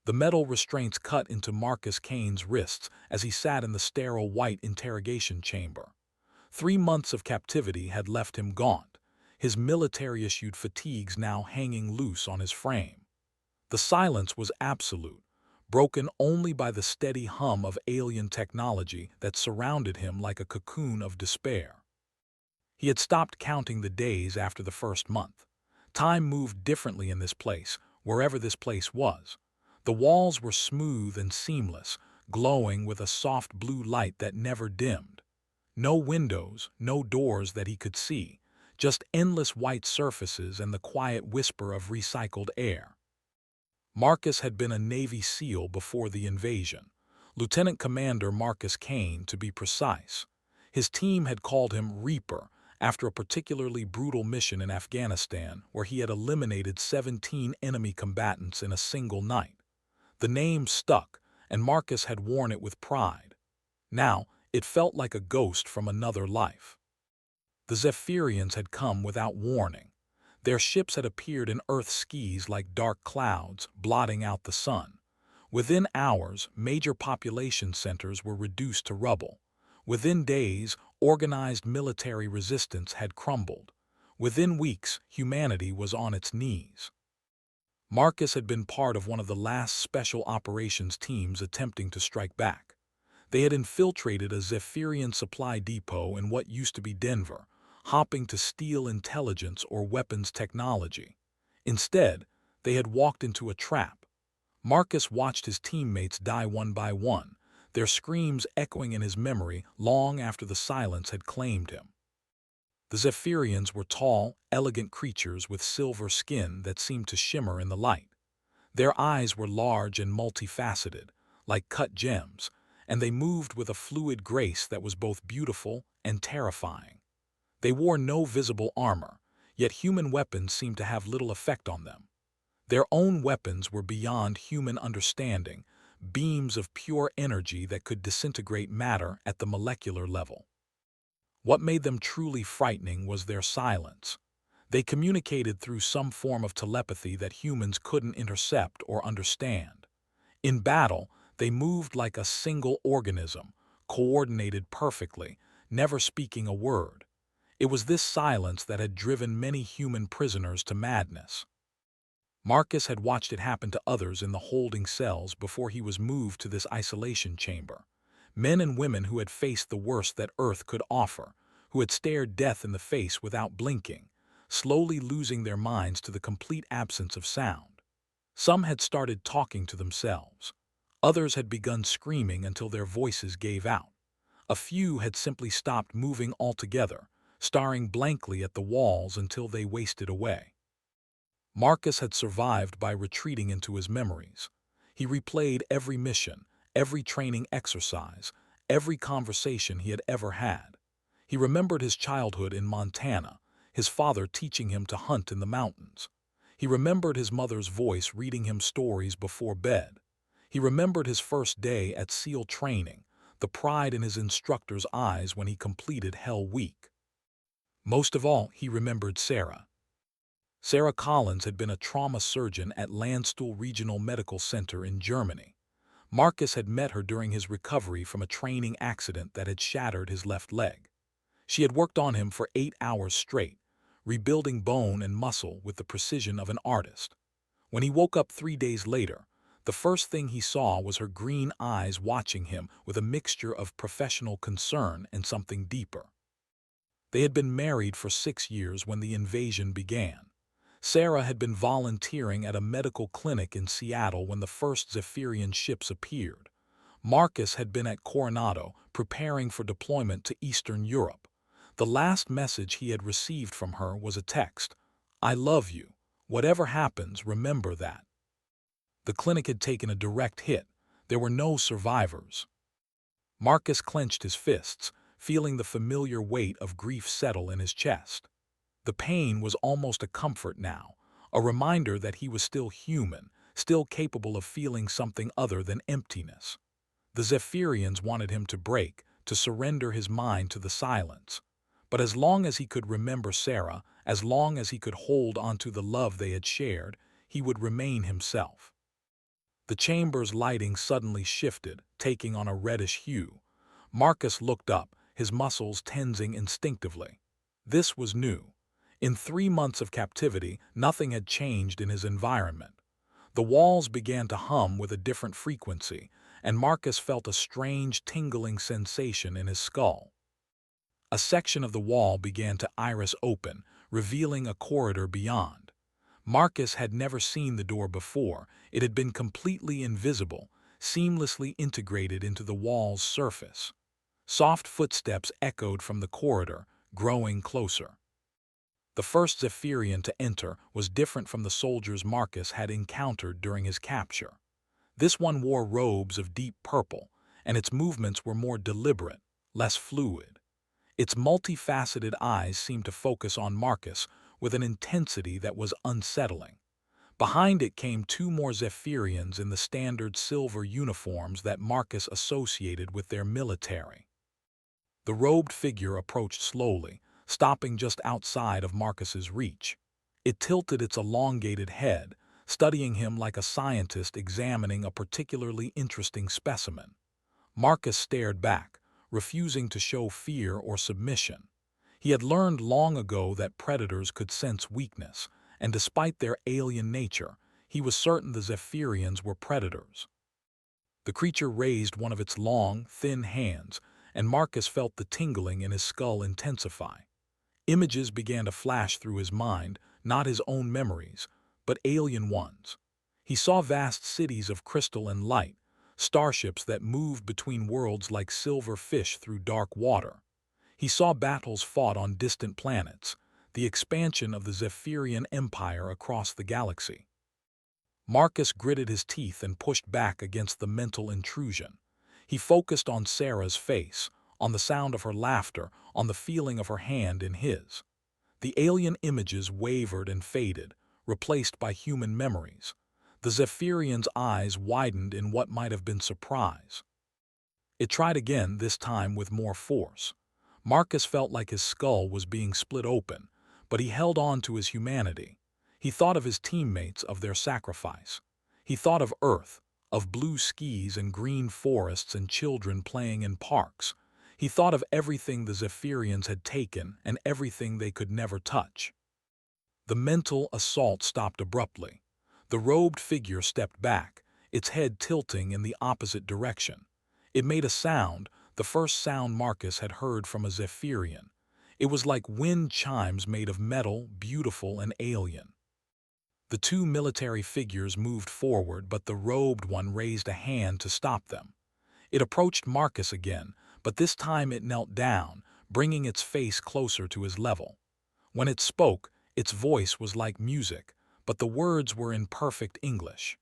The metal restraints cut into Marcus Kane's wrists as he sat in the sterile white interrogation chamber. 3 months of captivity had left him gaunt, his military-issued fatigues now hanging loose on his frame. The silence was absolute, broken only by the steady hum of alien technology that surrounded him like a cocoon of despair. He had stopped counting the days after the first month. Time moved differently in this place, wherever this place was. The walls were smooth and seamless, glowing with a soft blue light that never dimmed. No windows, no doors that he could see, just endless white surfaces and the quiet whisper of recycled air. Marcus had been a Navy SEAL before the invasion, Lieutenant Commander Marcus Kane to be precise. His team had called him Reaper after a particularly brutal mission in Afghanistan where he had eliminated 17 enemy combatants in a single night. The name stuck, and Marcus had worn it with pride. Now, it felt like a ghost from another life. The Zephyrians had come without warning. Their ships had appeared in Earth's skies like dark clouds, blotting out the sun. Within hours, major population centers were reduced to rubble. Within days, organized military resistance had crumbled. Within weeks, humanity was on its knees. Marcus had been part of one of the last special operations teams attempting to strike back. They had infiltrated a Zephyrian supply depot in what used to be Denver, hopping to steal intelligence or weapons technology. Instead, they had walked into a trap. Marcus watched his teammates die one by one, their screams echoing in his memory long after the silence had claimed him. The Zephyrians were tall, elegant creatures with silver skin that seemed to shimmer in the light. Their eyes were large and multifaceted, like cut gems, and they moved with a fluid grace that was both beautiful and terrifying. They wore no visible armor, yet human weapons seemed to have little effect on them. Their own weapons were beyond human understanding, beams of pure energy that could disintegrate matter at the molecular level. What made them truly frightening was their silence. They communicated through some form of telepathy that humans couldn't intercept or understand. In battle, they moved like a single organism, coordinated perfectly, never speaking a word. It was this silence that had driven many human prisoners to madness. Marcus had watched it happen to others in the holding cells before he was moved to this isolation chamber. Men and women who had faced the worst that Earth could offer, who had stared death in the face without blinking, slowly losing their minds to the complete absence of sound. Some had started talking to themselves. Others had begun screaming until their voices gave out. A few had simply stopped moving altogether, staring blankly at the walls until they wasted away. Marcus had survived by retreating into his memories. He replayed every mission, every training exercise, every conversation he had ever had. He remembered his childhood in Montana, his father teaching him to hunt in the mountains. He remembered his mother's voice reading him stories before bed. He remembered his first day at SEAL training, the pride in his instructor's eyes when he completed Hell Week. Most of all, he remembered Sarah. Sarah Collins had been a trauma surgeon at Landstuhl Regional Medical Center in Germany. Marcus had met her during his recovery from a training accident that had shattered his left leg. She had worked on him for 8 hours straight, rebuilding bone and muscle with the precision of an artist. When he woke up 3 days later, the first thing he saw was her green eyes watching him with a mixture of professional concern and something deeper. They had been married for 6 years when the invasion began. Sarah had been volunteering at a medical clinic in Seattle when the first Zephyrian ships appeared. Marcus had been at Coronado, preparing for deployment to Eastern Europe. The last message he had received from her was a text, "I love you. Whatever happens, remember that." The clinic had taken a direct hit. There were no survivors. Marcus clenched his fists, feeling the familiar weight of grief settle in his chest. The pain was almost a comfort now, a reminder that he was still human, still capable of feeling something other than emptiness. The Zephyrians wanted him to break, to surrender his mind to the silence. But as long as he could remember Sarah, as long as he could hold onto the love they had shared, he would remain himself. The chamber's lighting suddenly shifted, taking on a reddish hue. Marcus looked up, his muscles tensing instinctively. This was new. In 3 months of captivity, nothing had changed in his environment. The walls began to hum with a different frequency, and Marcus felt a strange tingling sensation in his skull. A section of the wall began to iris open, revealing a corridor beyond. Marcus had never seen the door before. It had been completely invisible, seamlessly integrated into the wall's surface. Soft footsteps echoed from the corridor, growing closer. The first Zephyrian to enter was different from the soldiers Marcus had encountered during his capture. This one wore robes of deep purple, and its movements were more deliberate, less fluid. Its multifaceted eyes seemed to focus on Marcus with an intensity that was unsettling. Behind it came two more Zephyrians in the standard silver uniforms that Marcus associated with their military. The robed figure approached slowly, stopping just outside of Marcus's reach. It tilted its elongated head, studying him like a scientist examining a particularly interesting specimen. Marcus stared back, refusing to show fear or submission. He had learned long ago that predators could sense weakness, and despite their alien nature, he was certain the Zephyrians were predators. The creature raised one of its long, thin hands, and Marcus felt the tingling in his skull intensify. Images began to flash through his mind, not his own memories, but alien ones. He saw vast cities of crystal and light, starships that moved between worlds like silver fish through dark water. He saw battles fought on distant planets, the expansion of the Zephyrian Empire across the galaxy. Marcus gritted his teeth and pushed back against the mental intrusion. He focused on Sarah's face, on the sound of her laughter, on the feeling of her hand in his. The alien images wavered and faded, replaced by human memories. The Zephyrian's eyes widened in what might have been surprise. It tried again, this time with more force. Marcus felt like his skull was being split open, but he held on to his humanity. He thought of his teammates, of their sacrifice. He thought of Earth, of blue skies and green forests and children playing in parks. He thought of everything the Zephyrians had taken and everything they could never touch. The mental assault stopped abruptly. The robed figure stepped back, its head tilting in the opposite direction. It made a sound, the first sound Marcus had heard from a Zephyrian. It was like wind chimes made of metal, beautiful and alien. The two military figures moved forward, but the robed one raised a hand to stop them. It approached Marcus again, but this time it knelt down, bringing its face closer to his level. When it spoke, its voice was like music, but the words were in perfect English.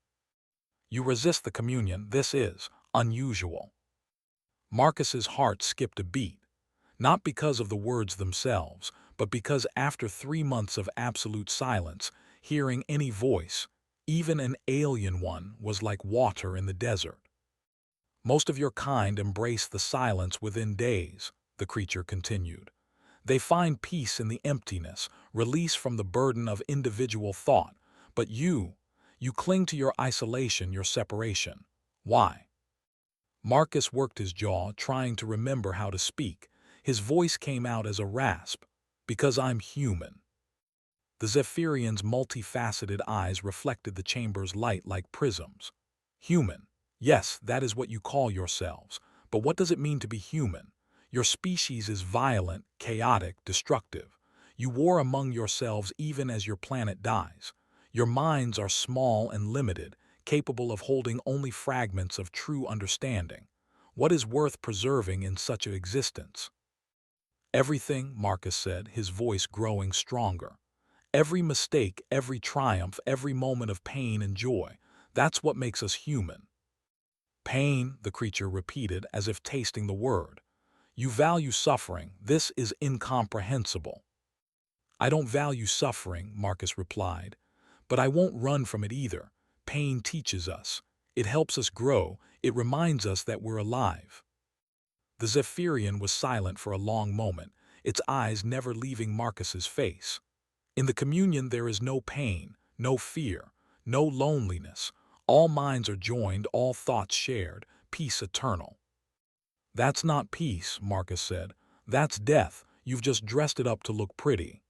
"You resist the communion. This is unusual." Marcus's heart skipped a beat, not because of the words themselves, but because after 3 months of absolute silence, hearing any voice, even an alien one, was like water in the desert. "Most of your kind embrace the silence within days," the creature continued. "They find peace in the emptiness, release from the burden of individual thought. But you cling to your isolation, your separation. Why?" Marcus worked his jaw, trying to remember how to speak. His voice came out as a rasp. "Because I'm human." The Zephyrian's multifaceted eyes reflected the chamber's light like prisms. "Human. Yes, that is what you call yourselves. But what does it mean to be human? Your species is violent, chaotic, destructive. You war among yourselves even as your planet dies. Your minds are small and limited, capable of holding only fragments of true understanding. What is worth preserving in such an existence?" "Everything," Marcus said, his voice growing stronger. "Every mistake, every triumph, every moment of pain and joy. That's what makes us human." "Pain," the creature repeated, as if tasting the word. "You value suffering. This is incomprehensible." "I don't value suffering," Marcus replied. "But I won't run from it either. Pain teaches us. It helps us grow. It reminds us that we're alive." The Zephyrian was silent for a long moment, its eyes never leaving Marcus's face. "In the communion there is no pain, no fear, no loneliness, All minds are joined, all thoughts shared, peace eternal. That's not peace, Marcus said. That's death. You've just dressed it up to look pretty.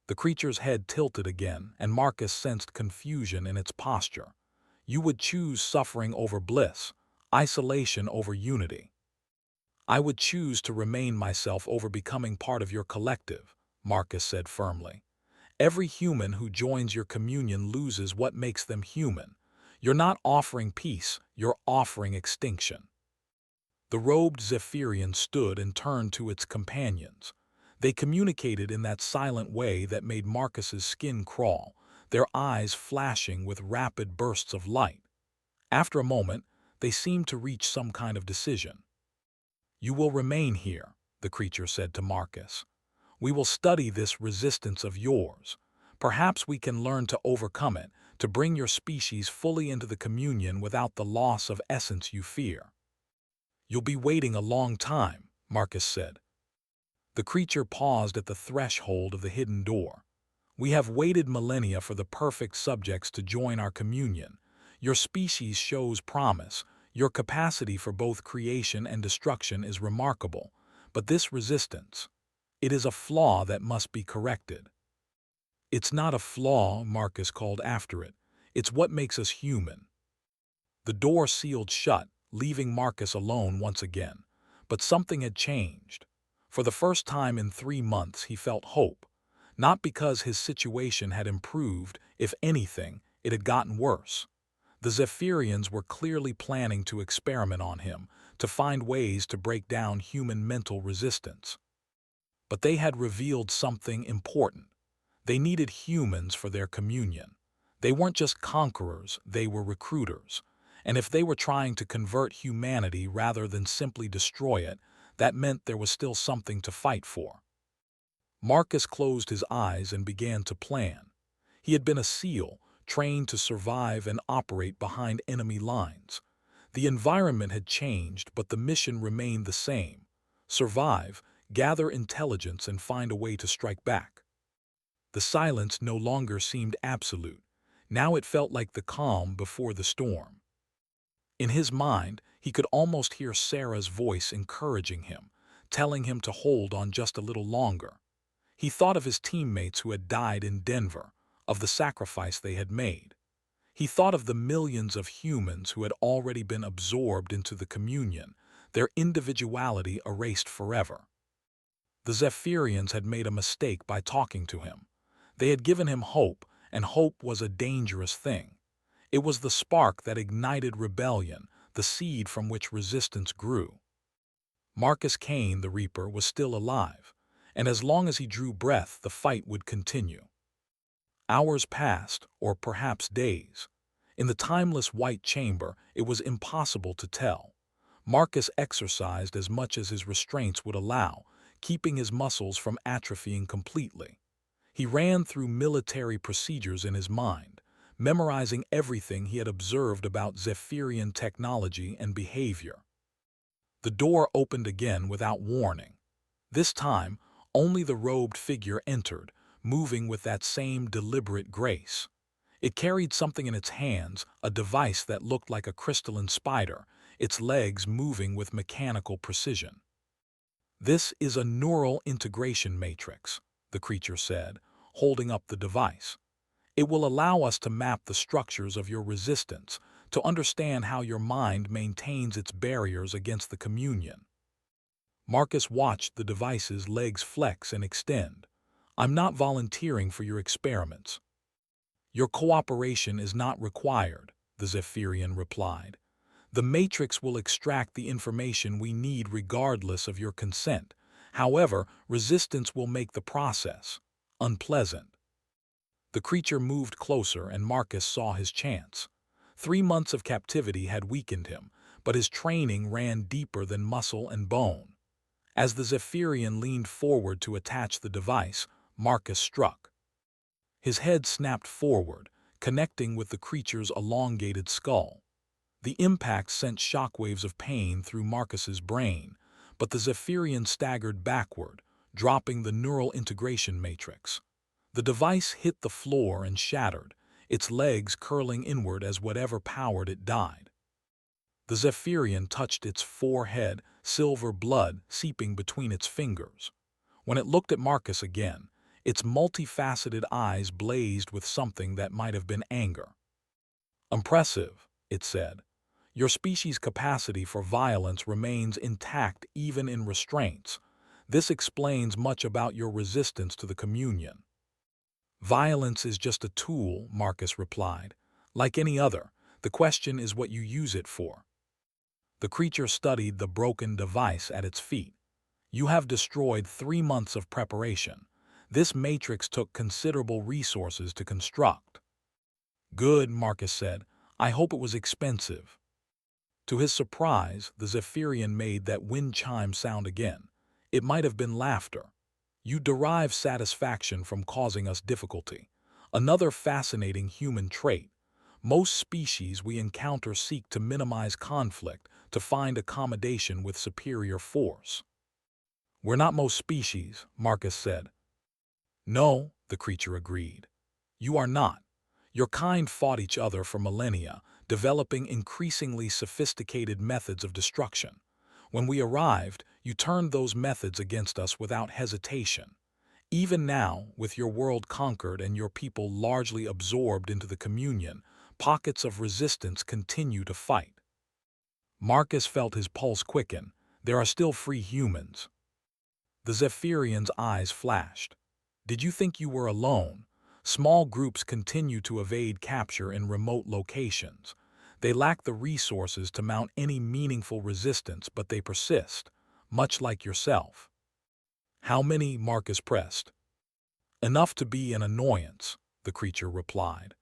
The creature's head tilted again, and Marcus sensed confusion in its posture. You would choose suffering over bliss, isolation over unity. I would choose to remain myself over becoming part of your collective, Marcus said firmly. Every human who joins your communion loses what makes them human. You're not offering peace, you're offering extinction. The robed Zephyrian stood and turned to its companions. They communicated in that silent way that made Marcus's skin crawl, their eyes flashing with rapid bursts of light. After a moment, they seemed to reach some kind of decision. You will remain here, the creature said to Marcus. We will study this resistance of yours. Perhaps we can learn to overcome it, to bring your species fully into the communion without the loss of essence you fear. You'll be waiting a long time, Marcus said. The creature paused at the threshold of the hidden door. We have waited millennia for the perfect subjects to join our communion. Your species shows promise. Your capacity for both creation and destruction is remarkable. But this resistance, it is a flaw that must be corrected. It's not a flaw, Marcus called after it. It's what makes us human. The door sealed shut, leaving Marcus alone once again. But something had changed. For the first time in 3 months, he felt hope. Not because his situation had improved, if anything, it had gotten worse. The Zephyrians were clearly planning to experiment on him, to find ways to break down human mental resistance. But they had revealed something important. They needed humans for their communion. They weren't just conquerors, they were recruiters. And if they were trying to convert humanity rather than simply destroy it, that meant there was still something to fight for. Marcus closed his eyes and began to plan. He had been a SEAL, trained to survive and operate behind enemy lines. The environment had changed, but the mission remained the same. Survive, gather intelligence, and find a way to strike back. The silence no longer seemed absolute. Now it felt like the calm before the storm. In his mind, he could almost hear Sarah's voice encouraging him, telling him to hold on just a little longer. He thought of his teammates who had died in Denver, of the sacrifice they had made. He thought of the millions of humans who had already been absorbed into the communion, their individuality erased forever. The Zephyrians had made a mistake by talking to him. They had given him hope, and hope was a dangerous thing. It was the spark that ignited rebellion, the seed from which resistance grew. Marcus Kane, the Reaper, was still alive, and as long as he drew breath, the fight would continue. Hours passed, or perhaps days. In the timeless white chamber, it was impossible to tell. Marcus exercised as much as his restraints would allow, keeping his muscles from atrophying completely. He ran through military procedures in his mind, memorizing everything he had observed about Zephyrian technology and behavior. The door opened again without warning. This time, only the robed figure entered, moving with that same deliberate grace. It carried something in its hands, a device that looked like a crystalline spider, its legs moving with mechanical precision. This is a neural integration matrix, the creature said, holding up the device. It will allow us to map the structures of your resistance, to understand how your mind maintains its barriers against the communion. Marcus watched the device's legs flex and extend. I'm not volunteering for your experiments. Your cooperation is not required, the Zephyrian replied. The matrix will extract the information we need regardless of your consent. However, resistance will make the process unpleasant. The creature moved closer, and Marcus saw his chance. 3 months of captivity had weakened him, but his training ran deeper than muscle and bone. As the Zephyrian leaned forward to attach the device, Marcus struck. His head snapped forward, connecting with the creature's elongated skull. The impact sent shockwaves of pain through Marcus's brain, but the Zephyrian staggered backward, dropping the neural integration matrix. The device hit the floor and shattered, its legs curling inward as whatever powered it died. The Zephyrian touched its forehead, silver blood seeping between its fingers. When it looked at Marcus again, its multifaceted eyes blazed with something that might have been anger. "Impressive," it said. "Your species' capacity for violence remains intact even in restraints. This explains much about your resistance to the communion." "Violence is just a tool," Marcus replied. "Like any other, the question is what you use it for." The creature studied the broken device at its feet. "You have destroyed 3 months of preparation. This matrix took considerable resources to construct." "Good," Marcus said. "I hope it was expensive." To his surprise, the Zephyrian made that wind chime sound again. It might have been laughter. "You derive satisfaction from causing us difficulty. Another fascinating human trait. Most species we encounter seek to minimize conflict, to find accommodation with superior force." "We're not most species," Marcus said. "No," the creature agreed. "You are not. Your kind fought each other for millennia, developing increasingly sophisticated methods of destruction. When we arrived, you turned those methods against us without hesitation. Even now, with your world conquered and your people largely absorbed into the communion, pockets of resistance continue to fight." Marcus felt his pulse quicken. There are still free humans. The Zephyrian's eyes flashed. "Did you think you were alone? Small groups continue to evade capture in remote locations. They lack the resources to mount any meaningful resistance, but they persist, much like yourself." "How many?" Marcus pressed. "Enough to be an annoyance," the creature replied.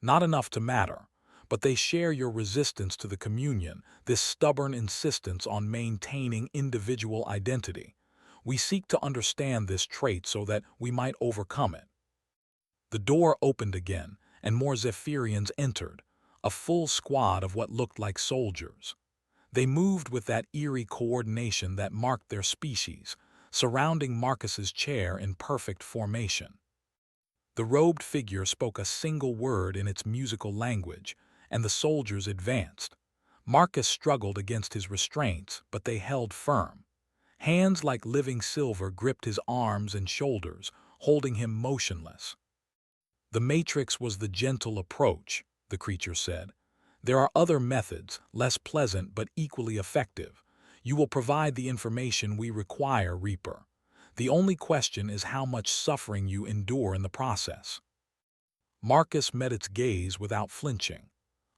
"Not enough to matter, but they share your resistance to the communion, this stubborn insistence on maintaining individual identity. We seek to understand this trait so that we might overcome it." The door opened again, and more Zephyrians entered, a full squad of what looked like soldiers. They moved with that eerie coordination that marked their species, surrounding Marcus's chair in perfect formation. The robed figure spoke a single word in its musical language, and the soldiers advanced. Marcus struggled against his restraints, but they held firm. Hands like living silver gripped his arms and shoulders, holding him motionless. "The matrix was the gentle approach," the creature said. "There are other methods, less pleasant but equally effective. You will provide the information we require, Reaper. The only question is how much suffering you endure in the process." Marcus met its gaze without flinching.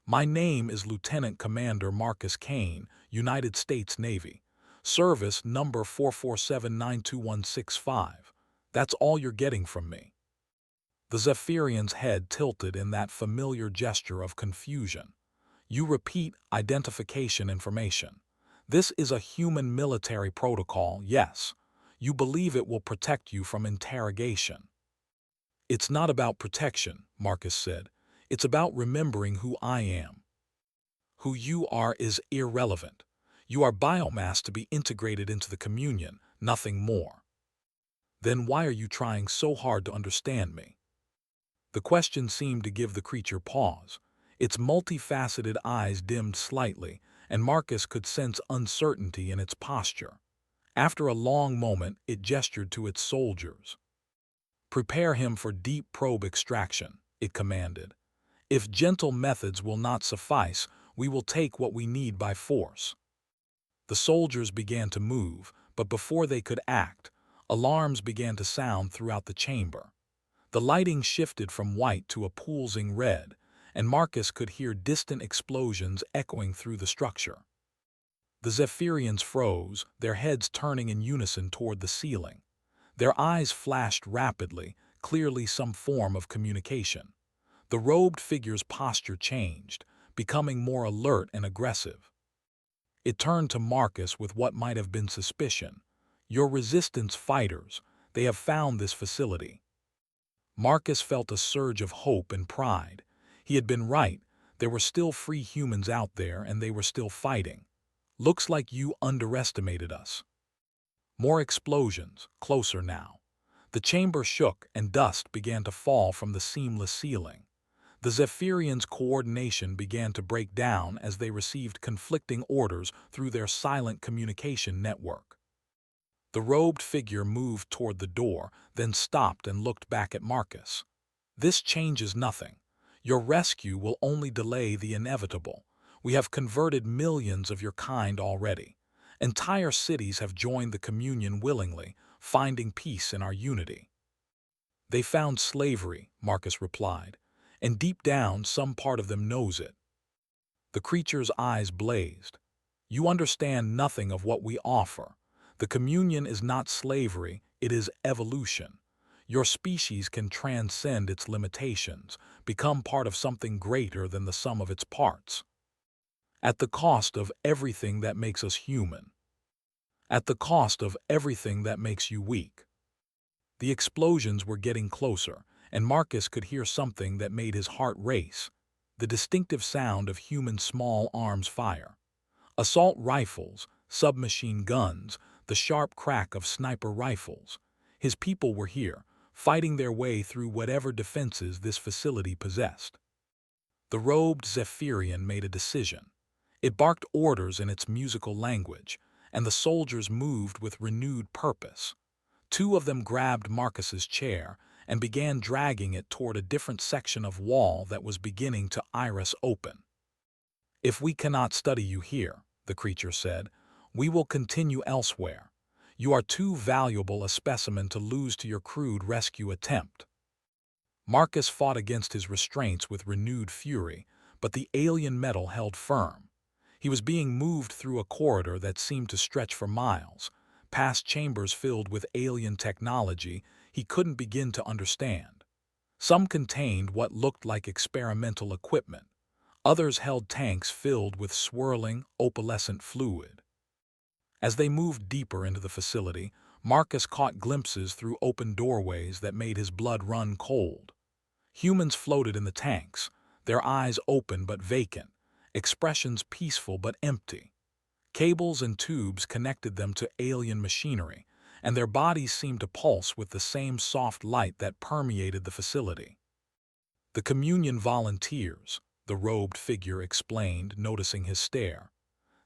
"My name is Lieutenant Commander Marcus Kane, United States Navy. Service number 447-92165. That's all you're getting from me." The Zephyrian's head tilted in that familiar gesture of confusion. "You repeat identification information. This is a human military protocol, yes. You believe it will protect you from interrogation." "It's not about protection," Marcus said. "It's about remembering who I am." "Who you are is irrelevant. You are biomass to be integrated into the communion, nothing more." "Then why are you trying so hard to understand me?" The question seemed to give the creature pause. Its multifaceted eyes dimmed slightly, and Marcus could sense uncertainty in its posture. After a long moment, it gestured to its soldiers. "Prepare him for deep probe extraction," it commanded. "If gentle methods will not suffice, we will take what we need by force." The soldiers began to move, but before they could act, alarms began to sound throughout the chamber. The lighting shifted from white to a pulsing red, and Marcus could hear distant explosions echoing through the structure. The Zephyrians froze, their heads turning in unison toward the ceiling. Their eyes flashed rapidly, clearly some form of communication. The robed figure's posture changed, becoming more alert and aggressive. It turned to Marcus with what might have been suspicion. "Your resistance fighters, they have found this facility." Marcus felt a surge of hope and pride. He had been right. There were still free humans out there, and they were still fighting. "Looks like you underestimated us." More explosions, closer now. The chamber shook, and dust began to fall from the seamless ceiling. The Zephyrians' coordination began to break down as they received conflicting orders through their silent communication network. The robed figure moved toward the door, then stopped and looked back at Marcus. "This changes nothing. Your rescue will only delay the inevitable. We have converted millions of your kind already. Entire cities have joined the communion willingly, finding peace in our unity." "They found slavery," Marcus replied, "and deep down some part of them knows it." The creature's eyes blazed. "You understand nothing of what we offer. The communion is not slavery, it is evolution. Your species can transcend its limitations, become part of something greater than the sum of its parts. At the cost of everything that makes us human. At the cost of everything that makes you weak." The explosions were getting closer, and Marcus could hear something that made his heart race: the distinctive sound of human small arms fire. Assault rifles, submachine guns, the sharp crack of sniper rifles. His people were here, fighting their way through whatever defenses this facility possessed. The robed Zephyrian made a decision. It barked orders in its musical language, and the soldiers moved with renewed purpose. Two of them grabbed Marcus's chair and began dragging it toward a different section of wall that was beginning to iris open. "If we cannot study you here," the creature said, "we will continue elsewhere. You are too valuable a specimen to lose to your crude rescue attempt." Marcus fought against his restraints with renewed fury, but the alien metal held firm. He was being moved through a corridor that seemed to stretch for miles, past chambers filled with alien technology he couldn't begin to understand. Some contained what looked like experimental equipment. Others held tanks filled with swirling, opalescent fluid. As they moved deeper into the facility, Marcus caught glimpses through open doorways that made his blood run cold. Humans floated in the tanks, their eyes open but vacant, expressions peaceful but empty. Cables and tubes connected them to alien machinery, and their bodies seemed to pulse with the same soft light that permeated the facility. "The communion volunteers," the robed figure explained, noticing his stare.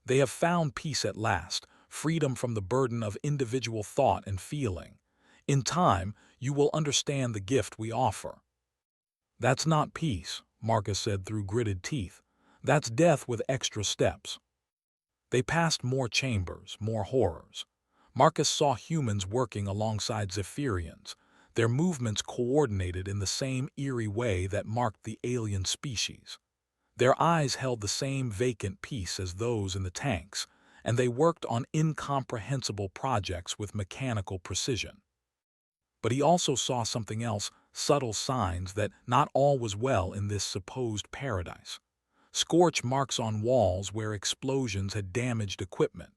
"They have found peace at last, freedom from the burden of individual thought and feeling. In time, you will understand the gift we offer." "That's not peace," Marcus said through gritted teeth. "That's death with extra steps." They passed more chambers, more horrors. Marcus saw humans working alongside Zephyrians, their movements coordinated in the same eerie way that marked the alien species. Their eyes held the same vacant peace as those in the tanks, and they worked on incomprehensible projects with mechanical precision. But he also saw something else, subtle signs that not all was well in this supposed paradise. Scorch marks on walls where explosions had damaged equipment,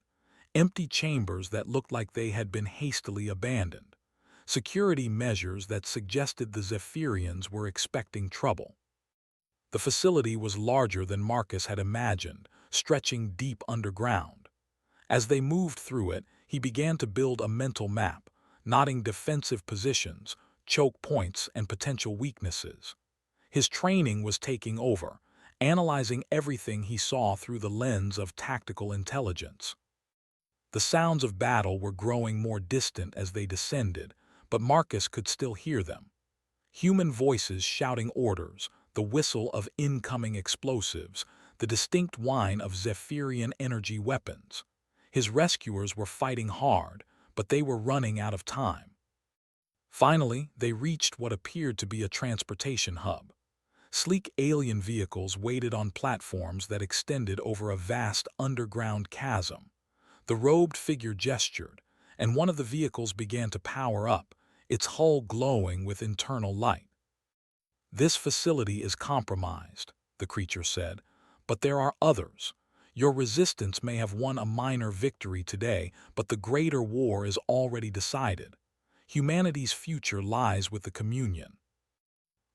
empty chambers that looked like they had been hastily abandoned, security measures that suggested the Zephyrians were expecting trouble. The facility was larger than Marcus had imagined, stretching deep underground. As they moved through it, he began to build a mental map, noting defensive positions, choke points, and potential weaknesses. His training was taking over, analyzing everything he saw through the lens of tactical intelligence. The sounds of battle were growing more distant as they descended, but Marcus could still hear them. Human voices shouting orders, the whistle of incoming explosives, the distinct whine of Zephyrian energy weapons. His rescuers were fighting hard, but they were running out of time. Finally, they reached what appeared to be a transportation hub. Sleek alien vehicles waited on platforms that extended over a vast underground chasm. The robed figure gestured, and one of the vehicles began to power up, its hull glowing with internal light. "This facility is compromised," the creature said, "but there are others. Your resistance may have won a minor victory today, but the greater war is already decided. Humanity's future lies with the communion."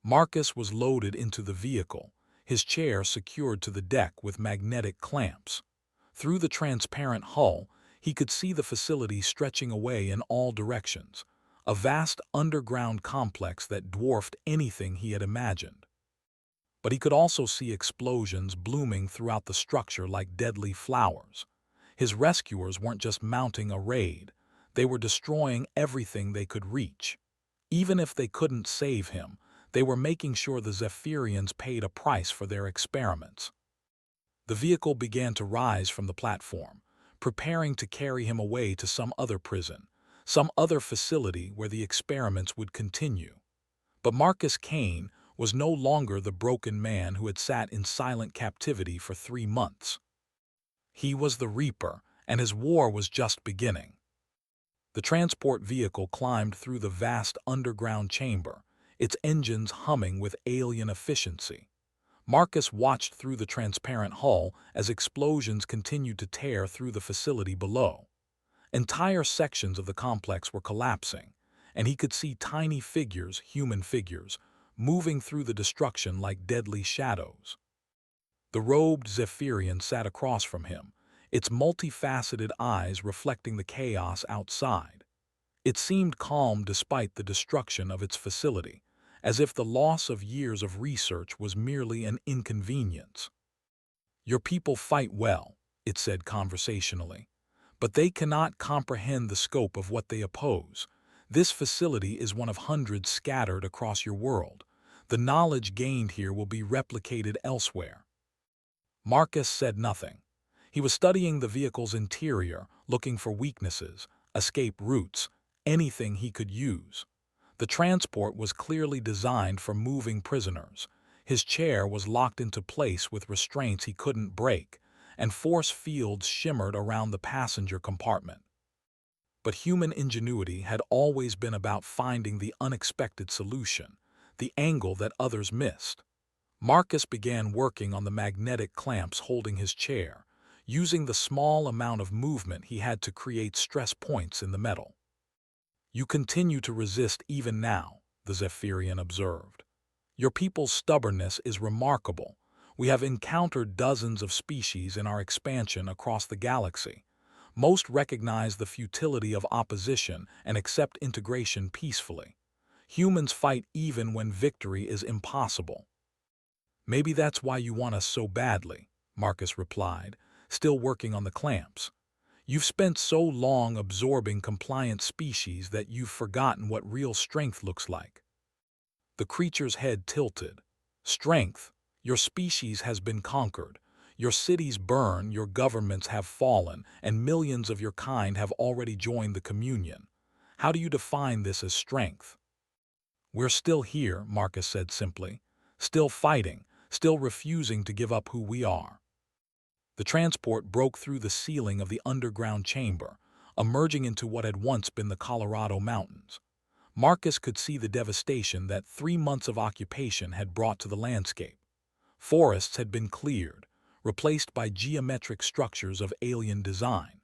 Marcus was loaded into the vehicle, his chair secured to the deck with magnetic clamps. Through the transparent hull, he could see the facility stretching away in all directions, a vast underground complex that dwarfed anything he had imagined. But he could also see explosions blooming throughout the structure like deadly flowers. His rescuers weren't just mounting a raid, they were destroying everything they could reach. Even if they couldn't save him, they were making sure the Zephyrians paid a price for their experiments. The vehicle began to rise from the platform, preparing to carry him away to some other prison, some other facility where the experiments would continue. But Marcus Kane was no longer the broken man who had sat in silent captivity for 3 months. He was the Reaper, and his war was just beginning. The transport vehicle climbed through the vast underground chamber, its engines humming with alien efficiency. Marcus watched through the transparent hull as explosions continued to tear through the facility below. Entire sections of the complex were collapsing, and he could see tiny figures, human figures, moving through the destruction like deadly shadows. The robed Zephyrian sat across from him, its multifaceted eyes reflecting the chaos outside. It seemed calm despite the destruction of its facility, as if the loss of years of research was merely an inconvenience. "Your people fight well," it said conversationally, "but they cannot comprehend the scope of what they oppose. This facility is one of hundreds scattered across your world. The knowledge gained here will be replicated elsewhere." Marcus said nothing. He was studying the vehicle's interior, looking for weaknesses, escape routes, anything he could use. The transport was clearly designed for moving prisoners. His chair was locked into place with restraints he couldn't break, and force fields shimmered around the passenger compartment. But human ingenuity had always been about finding the unexpected solution, the angle that others missed. Marcus began working on the magnetic clamps holding his chair, using the small amount of movement he had to create stress points in the metal. "You continue to resist even now," the Zephyrian observed. "Your people's stubbornness is remarkable. We have encountered dozens of species in our expansion across the galaxy. Most recognize the futility of opposition and accept integration peacefully. Humans fight even when victory is impossible." "Maybe that's why you want us so badly," Marcus replied, still working on the clamps. "You've spent so long absorbing compliant species that you've forgotten what real strength looks like." The creature's head tilted. "Strength? Your species has been conquered. Your cities burn, your governments have fallen, and millions of your kind have already joined the communion. How do you define this as strength?" "We're still here," Marcus said simply. "Still fighting, still refusing to give up who we are." The transport broke through the ceiling of the underground chamber, emerging into what had once been the Colorado Mountains. Marcus could see the devastation that 3 months of occupation had brought to the landscape. Forests had been cleared, replaced by geometric structures of alien design.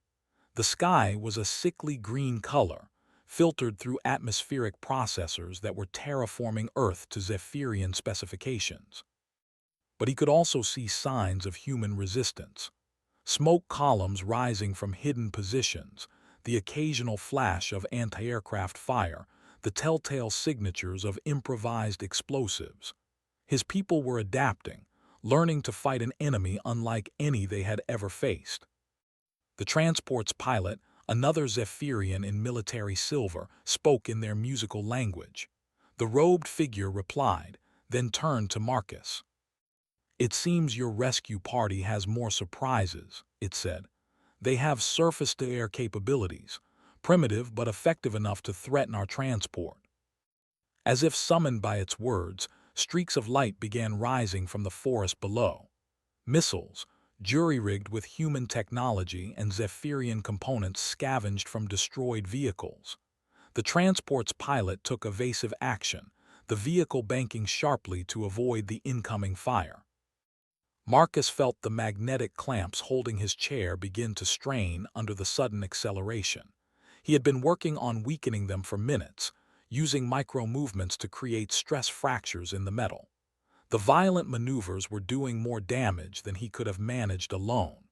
The sky was a sickly green color, filtered through atmospheric processors that were terraforming Earth to Zephyrian specifications. But he could also see signs of human resistance. Smoke columns rising from hidden positions, the occasional flash of anti-aircraft fire, the telltale signatures of improvised explosives. His people were adapting, learning to fight an enemy unlike any they had ever faced. The transport's pilot, another Zephyrian in military silver, spoke in their musical language. The robed figure replied, then turned to Marcus. "It seems your rescue party has more surprises," it said. "They have surface-to-air capabilities, primitive but effective enough to threaten our transport." As if summoned by its words, streaks of light began rising from the forest below. Missiles, jury-rigged with human technology and Zephyrian components scavenged from destroyed vehicles. The transport's pilot took evasive action, the vehicle banking sharply to avoid the incoming fire. Marcus felt the magnetic clamps holding his chair begin to strain under the sudden acceleration. He had been working on weakening them for minutes, using micro-movements to create stress fractures in the metal. The violent maneuvers were doing more damage than he could have managed alone.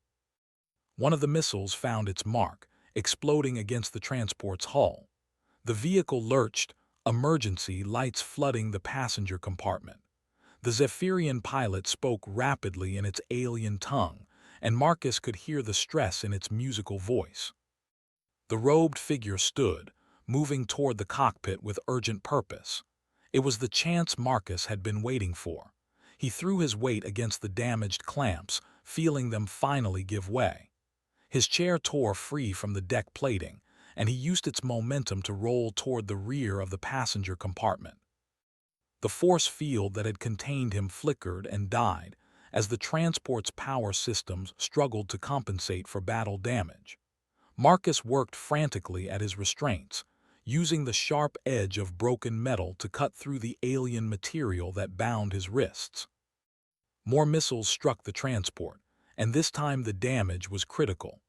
One of the missiles found its mark, exploding against the transport's hull. The vehicle lurched, emergency lights flooding the passenger compartment. The Zephyrian pilot spoke rapidly in its alien tongue, and Marcus could hear the stress in its musical voice. The robed figure stood, moving toward the cockpit with urgent purpose. It was the chance Marcus had been waiting for. He threw his weight against the damaged clamps, feeling them finally give way. His chair tore free from the deck plating, and he used its momentum to roll toward the rear of the passenger compartment. The force field that had contained him flickered and died as the transport's power systems struggled to compensate for battle damage. Marcus worked frantically at his restraints, using the sharp edge of broken metal to cut through the alien material that bound his wrists. More missiles struck the transport, and this time the damage was critical.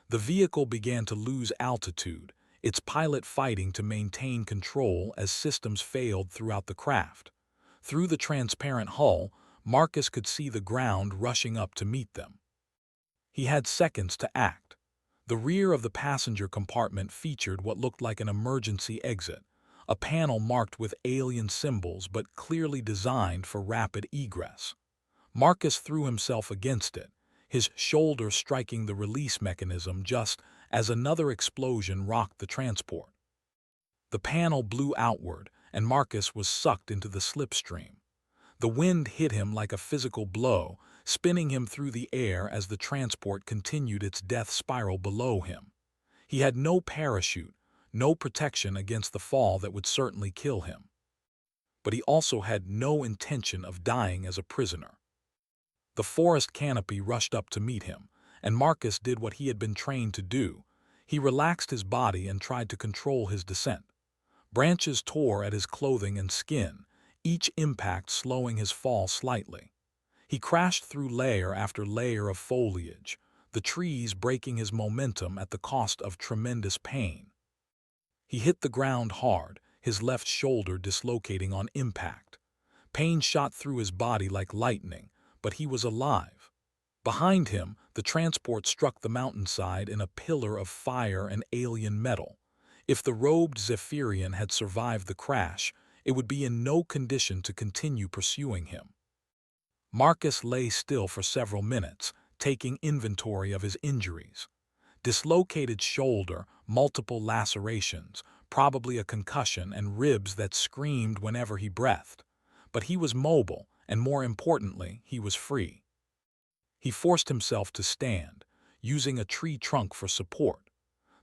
The vehicle began to lose altitude, its pilot fighting to maintain control as systems failed throughout the craft. Through the transparent hull, Marcus could see the ground rushing up to meet them. He had seconds to act. The rear of the passenger compartment featured what looked like an emergency exit, a panel marked with alien symbols but clearly designed for rapid egress. Marcus threw himself against it, his shoulder striking the release mechanism just as another explosion rocked the transport. The panel blew outward, and Marcus was sucked into the slipstream. The wind hit him like a physical blow, spinning him through the air as the transport continued its death spiral below him. He had no parachute, no protection against the fall that would certainly kill him. But he also had no intention of dying as a prisoner. The forest canopy rushed up to meet him, and Marcus did what he had been trained to do. He relaxed his body and tried to control his descent. Branches tore at his clothing and skin, each impact slowing his fall slightly. He crashed through layer after layer of foliage, the trees breaking his momentum at the cost of tremendous pain. He hit the ground hard, his left shoulder dislocating on impact. Pain shot through his body like lightning, but he was alive. Behind him, the transport struck the mountainside in a pillar of fire and alien metal. If the robed Zephyrian had survived the crash, it would be in no condition to continue pursuing him. Marcus lay still for several minutes, taking inventory of his injuries. Dislocated shoulder, multiple lacerations, probably a concussion, and ribs that screamed whenever he breathed. But he was mobile, and more importantly, he was free. He forced himself to stand, using a tree trunk for support.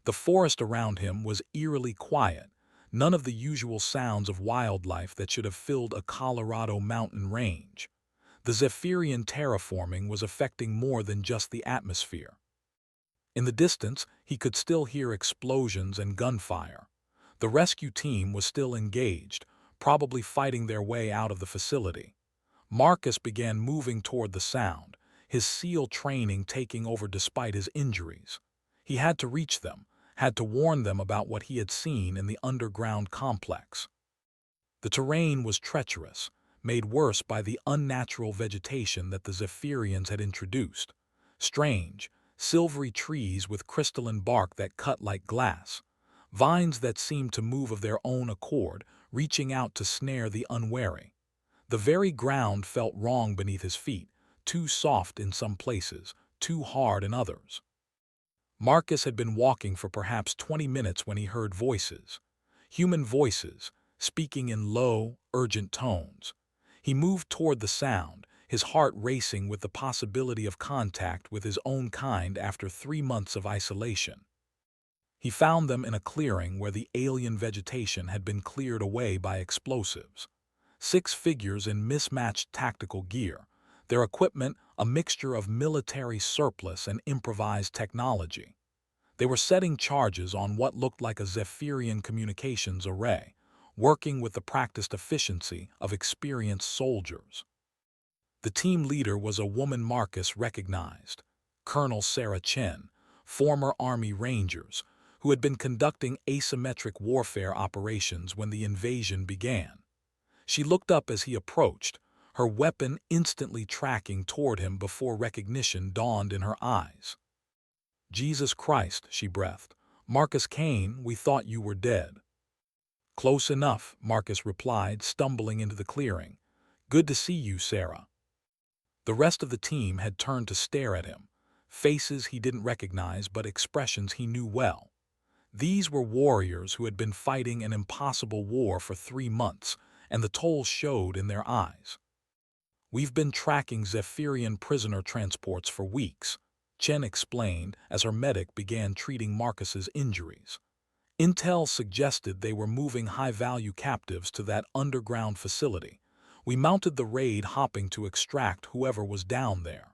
The forest around him was eerily quiet, none of the usual sounds of wildlife that should have filled a Colorado mountain range. The Zephyrian terraforming was affecting more than just the atmosphere. In the distance, he could still hear explosions and gunfire. The rescue team was still engaged, probably fighting their way out of the facility. Marcus began moving toward the sound, his SEAL training taking over despite his injuries. He had to reach them, had to warn them about what he had seen in the underground complex. The terrain was treacherous, made worse by the unnatural vegetation that the Zephyrians had introduced. Strange, silvery trees with crystalline bark that cut like glass. Vines that seemed to move of their own accord, reaching out to snare the unwary. The very ground felt wrong beneath his feet, too soft in some places, too hard in others. Marcus had been walking for perhaps 20 minutes when he heard voices. Human voices, speaking in low, urgent tones. He moved toward the sound, his heart racing with the possibility of contact with his own kind after 3 months of isolation. He found them in a clearing where the alien vegetation had been cleared away by explosives. 6 figures in mismatched tactical gear, their equipment a mixture of military surplus and improvised technology. They were setting charges on what looked like a Zephyrian communications array, working with the practiced efficiency of experienced soldiers. The team leader was a woman Marcus recognized, Colonel Sarah Chen, former Army Rangers, who had been conducting asymmetric warfare operations when the invasion began. She looked up as he approached, her weapon instantly tracking toward him before recognition dawned in her eyes. "Jesus Christ," she breathed. "Marcus Kane, we thought you were dead." "Close enough," Marcus replied, stumbling into the clearing. Good to see you, Sarah. The rest of the team had turned to stare at him, faces he didn't recognize but expressions he knew well. These were warriors who had been fighting an impossible war for 3 months, and the toll showed in their eyes. We've been tracking Zephyrian prisoner transports for weeks, Chen explained as her medic began treating Marcus's injuries. Intel suggested they were moving high-value captives to that underground facility. We mounted the raid hopping to extract whoever was down there.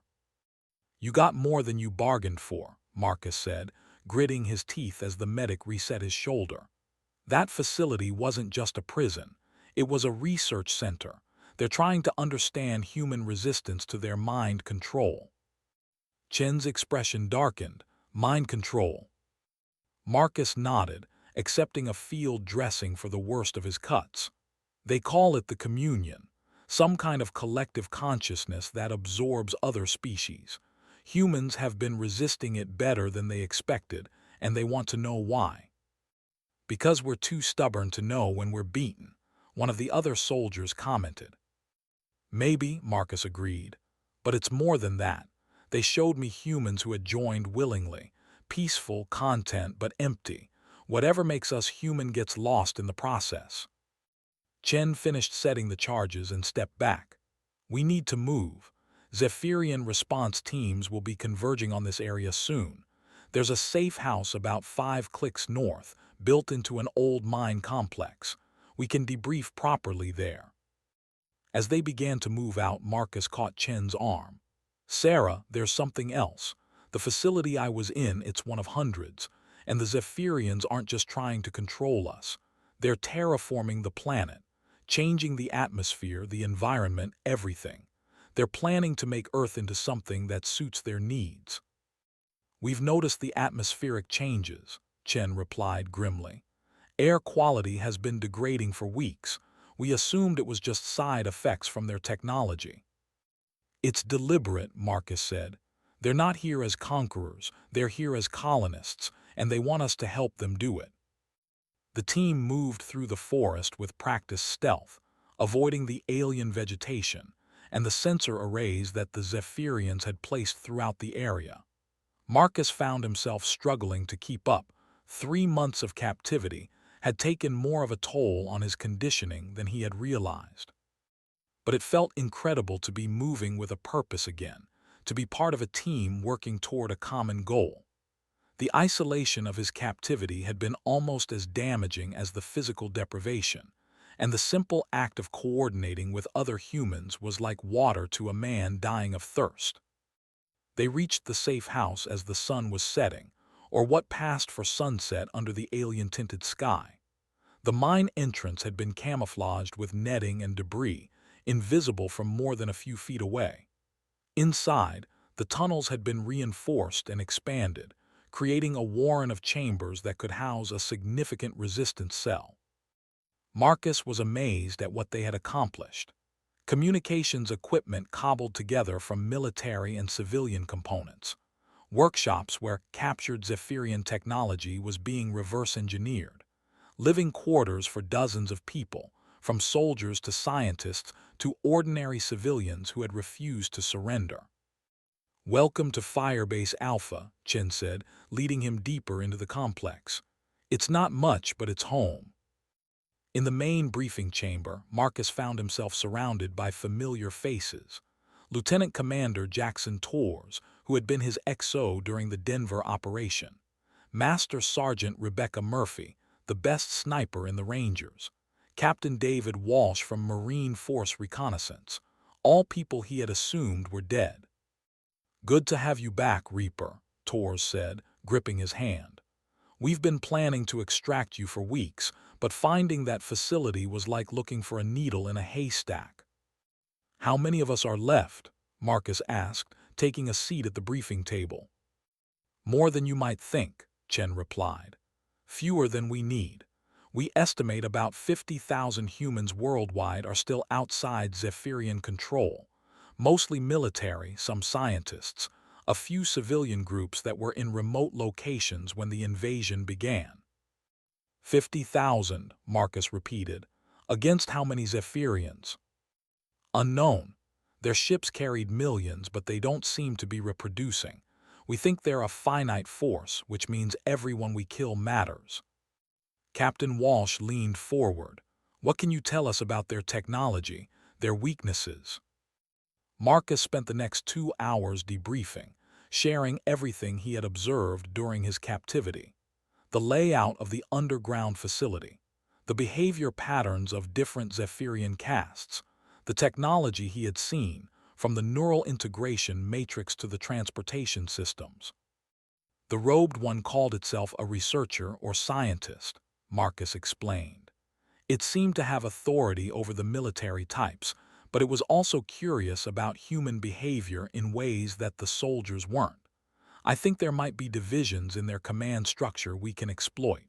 You got more than you bargained for, Marcus said, gritting his teeth as the medic reset his shoulder. That facility wasn't just a prison. It was a research center. They're trying to understand human resistance to their mind control. Chen's expression darkened. Mind control. Marcus nodded, accepting a field dressing for the worst of his cuts. They call it the communion, some kind of collective consciousness that absorbs other species. Humans have been resisting it better than they expected, and they want to know why. Because we're too stubborn to know when we're beaten, one of the other soldiers commented. Maybe, Marcus agreed, but it's more than that. They showed me humans who had joined willingly, peaceful, content, but empty. Whatever makes us human gets lost in the process. Chen finished setting the charges and stepped back. We need to move. Zephyrian response teams will be converging on this area soon. There's a safe house about 5 clicks north, built into an old mine complex. We can debrief properly there. As they began to move out, Marcus caught Chen's arm. Sarah, there's something else. The facility I was in, it's one of hundreds. And the Zephyrians aren't just trying to control us. They're terraforming the planet, changing the atmosphere, the environment, everything. They're planning to make Earth into something that suits their needs. We've noticed the atmospheric changes, Chen replied grimly. Air quality has been degrading for weeks. We assumed it was just side effects from their technology. It's deliberate, Marcus said. They're not here as conquerors, they're here as colonists, and they want us to help them do it. The team moved through the forest with practiced stealth, avoiding the alien vegetation and the sensor arrays that the Zephyrians had placed throughout the area. Marcus found himself struggling to keep up. 3 months of captivity had taken more of a toll on his conditioning than he had realized. But it felt incredible to be moving with a purpose again, to be part of a team working toward a common goal. The isolation of his captivity had been almost as damaging as the physical deprivation, and the simple act of coordinating with other humans was like water to a man dying of thirst. They reached the safe house as the sun was setting, or what passed for sunset under the alien-tinted sky. The mine entrance had been camouflaged with netting and debris, invisible from more than a few feet away. Inside, the tunnels had been reinforced and expanded, creating a warren of chambers that could house a significant resistance cell. Marcus was amazed at what they had accomplished. Communications equipment cobbled together from military and civilian components. Workshops where captured Zephyrian technology was being reverse-engineered. Living quarters for dozens of people, from soldiers to scientists to ordinary civilians who had refused to surrender. Welcome to Firebase Alpha, Chen said, leading him deeper into the complex. It's not much, but it's home. In the main briefing chamber, Marcus found himself surrounded by familiar faces. Lieutenant Commander Jackson Torres, who had been his XO during the Denver operation. Master Sergeant Rebecca Murphy, the best sniper in the Rangers. Captain David Walsh from Marine Force Reconnaissance. All people he had assumed were dead. Good to have you back, Reaper, Torres said, gripping his hand. We've been planning to extract you for weeks, but finding that facility was like looking for a needle in a haystack. How many of us are left? Marcus asked, taking a seat at the briefing table. More than you might think, Chen replied. Fewer than we need. We estimate about 50,000 humans worldwide are still outside Zephyrian control. Mostly military, some scientists, a few civilian groups that were in remote locations when the invasion began. 50,000, Marcus repeated. Against how many Zephyrians? Unknown. Their ships carried millions, but they don't seem to be reproducing. We think they're a finite force, which means everyone we kill matters. Captain Walsh leaned forward. What can you tell us about their technology, their weaknesses? Marcus spent the next 2 hours debriefing, sharing everything he had observed during his captivity. The layout of the underground facility, the behavior patterns of different Zephyrian castes, the technology he had seen, from the neural integration matrix to the transportation systems. The robed one called itself a researcher or scientist, Marcus explained. It seemed to have authority over the military types, but it was also curious about human behavior in ways that the soldiers weren't. I think there might be divisions in their command structure we can exploit.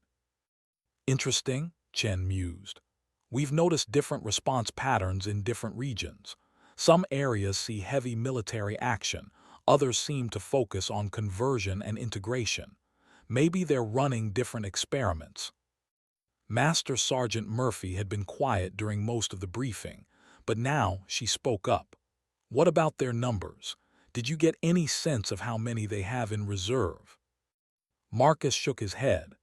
Interesting, Chen mused. We've noticed different response patterns in different regions. Some areas see heavy military action, others seem to focus on conversion and integration. Maybe they're running different experiments. Master Sergeant Murphy had been quiet during most of the briefing, but now she spoke up. What about their numbers? Did you get any sense of how many they have in reserve? Marcus shook his head.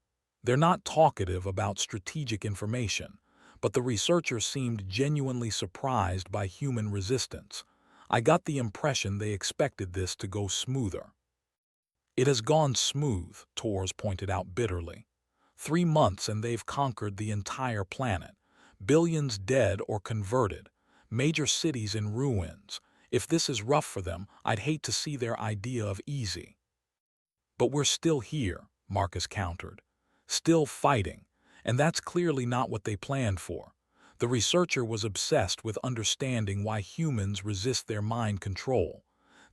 They're not talkative about strategic information, but the researcher seemed genuinely surprised by human resistance. I got the impression they expected this to go smoother. It has gone smooth, Torres pointed out bitterly. 3 months and they've conquered the entire planet. Billions dead or converted. Major cities in ruins. If this is rough for them, I'd hate to see their idea of easy. But we're still here, Marcus countered. Still fighting. And that's clearly not what they planned for. The researcher was obsessed with understanding why humans resist their mind control.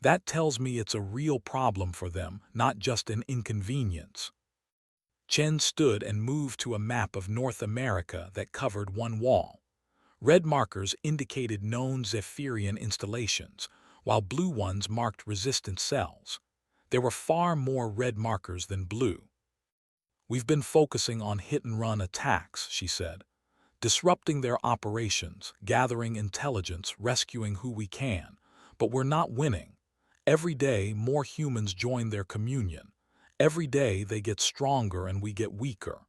That tells me it's a real problem for them, not just an inconvenience. Chen stood and moved to a map of North America that covered one wall. Red markers indicated known Zephyrian installations, while blue ones marked resistant cells. There were far more red markers than blue. We've been focusing on hit-and-run attacks, she said. Disrupting their operations, gathering intelligence, rescuing who we can. But we're not winning. Every day, more humans join their communion. Every day, they get stronger and we get weaker.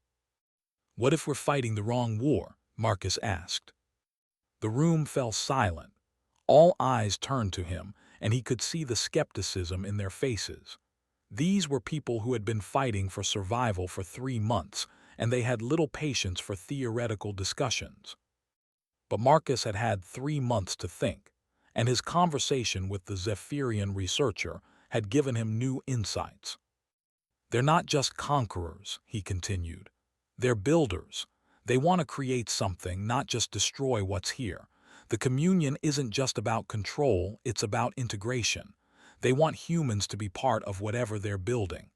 What if we're fighting the wrong war? Marcus asked. The room fell silent. All eyes turned to him, and he could see the skepticism in their faces. These were people who had been fighting for survival for 3 months, and they had little patience for theoretical discussions. But Marcus had had 3 months to think, and his conversation with the Zephyrian researcher had given him new insights. They're not just conquerors, he continued. They're builders. They want to create something, not just destroy what's here. The communion isn't just about control, it's about integration. They want humans to be part of whatever they're building.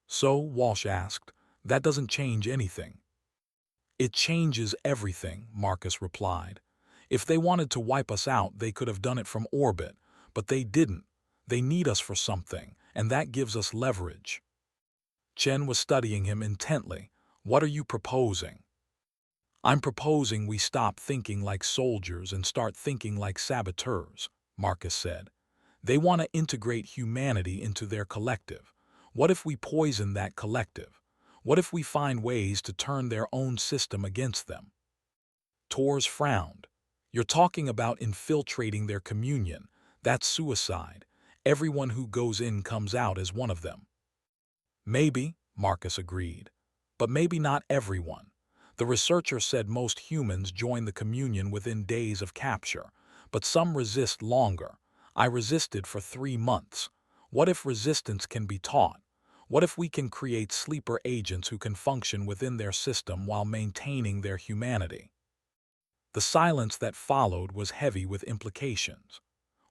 So, Walsh asked, that doesn't change anything. It changes everything, Marcus replied. If they wanted to wipe us out, they could have done it from orbit, but they didn't. They need us for something, and that gives us leverage. Chen was studying him intently. What are you proposing? I'm proposing we stop thinking like soldiers and start thinking like saboteurs, Marcus said. They want to integrate humanity into their collective. What if we poison that collective? What if we find ways to turn their own system against them? Torres frowned. You're talking about infiltrating their communion. That's suicide. Everyone who goes in comes out as one of them. Maybe, Marcus agreed. But maybe not everyone. The researcher said most humans join the communion within days of capture, but some resist longer. I resisted for 3 months. What if resistance can be taught? What if we can create sleeper agents who can function within their system while maintaining their humanity? The silence that followed was heavy with implications.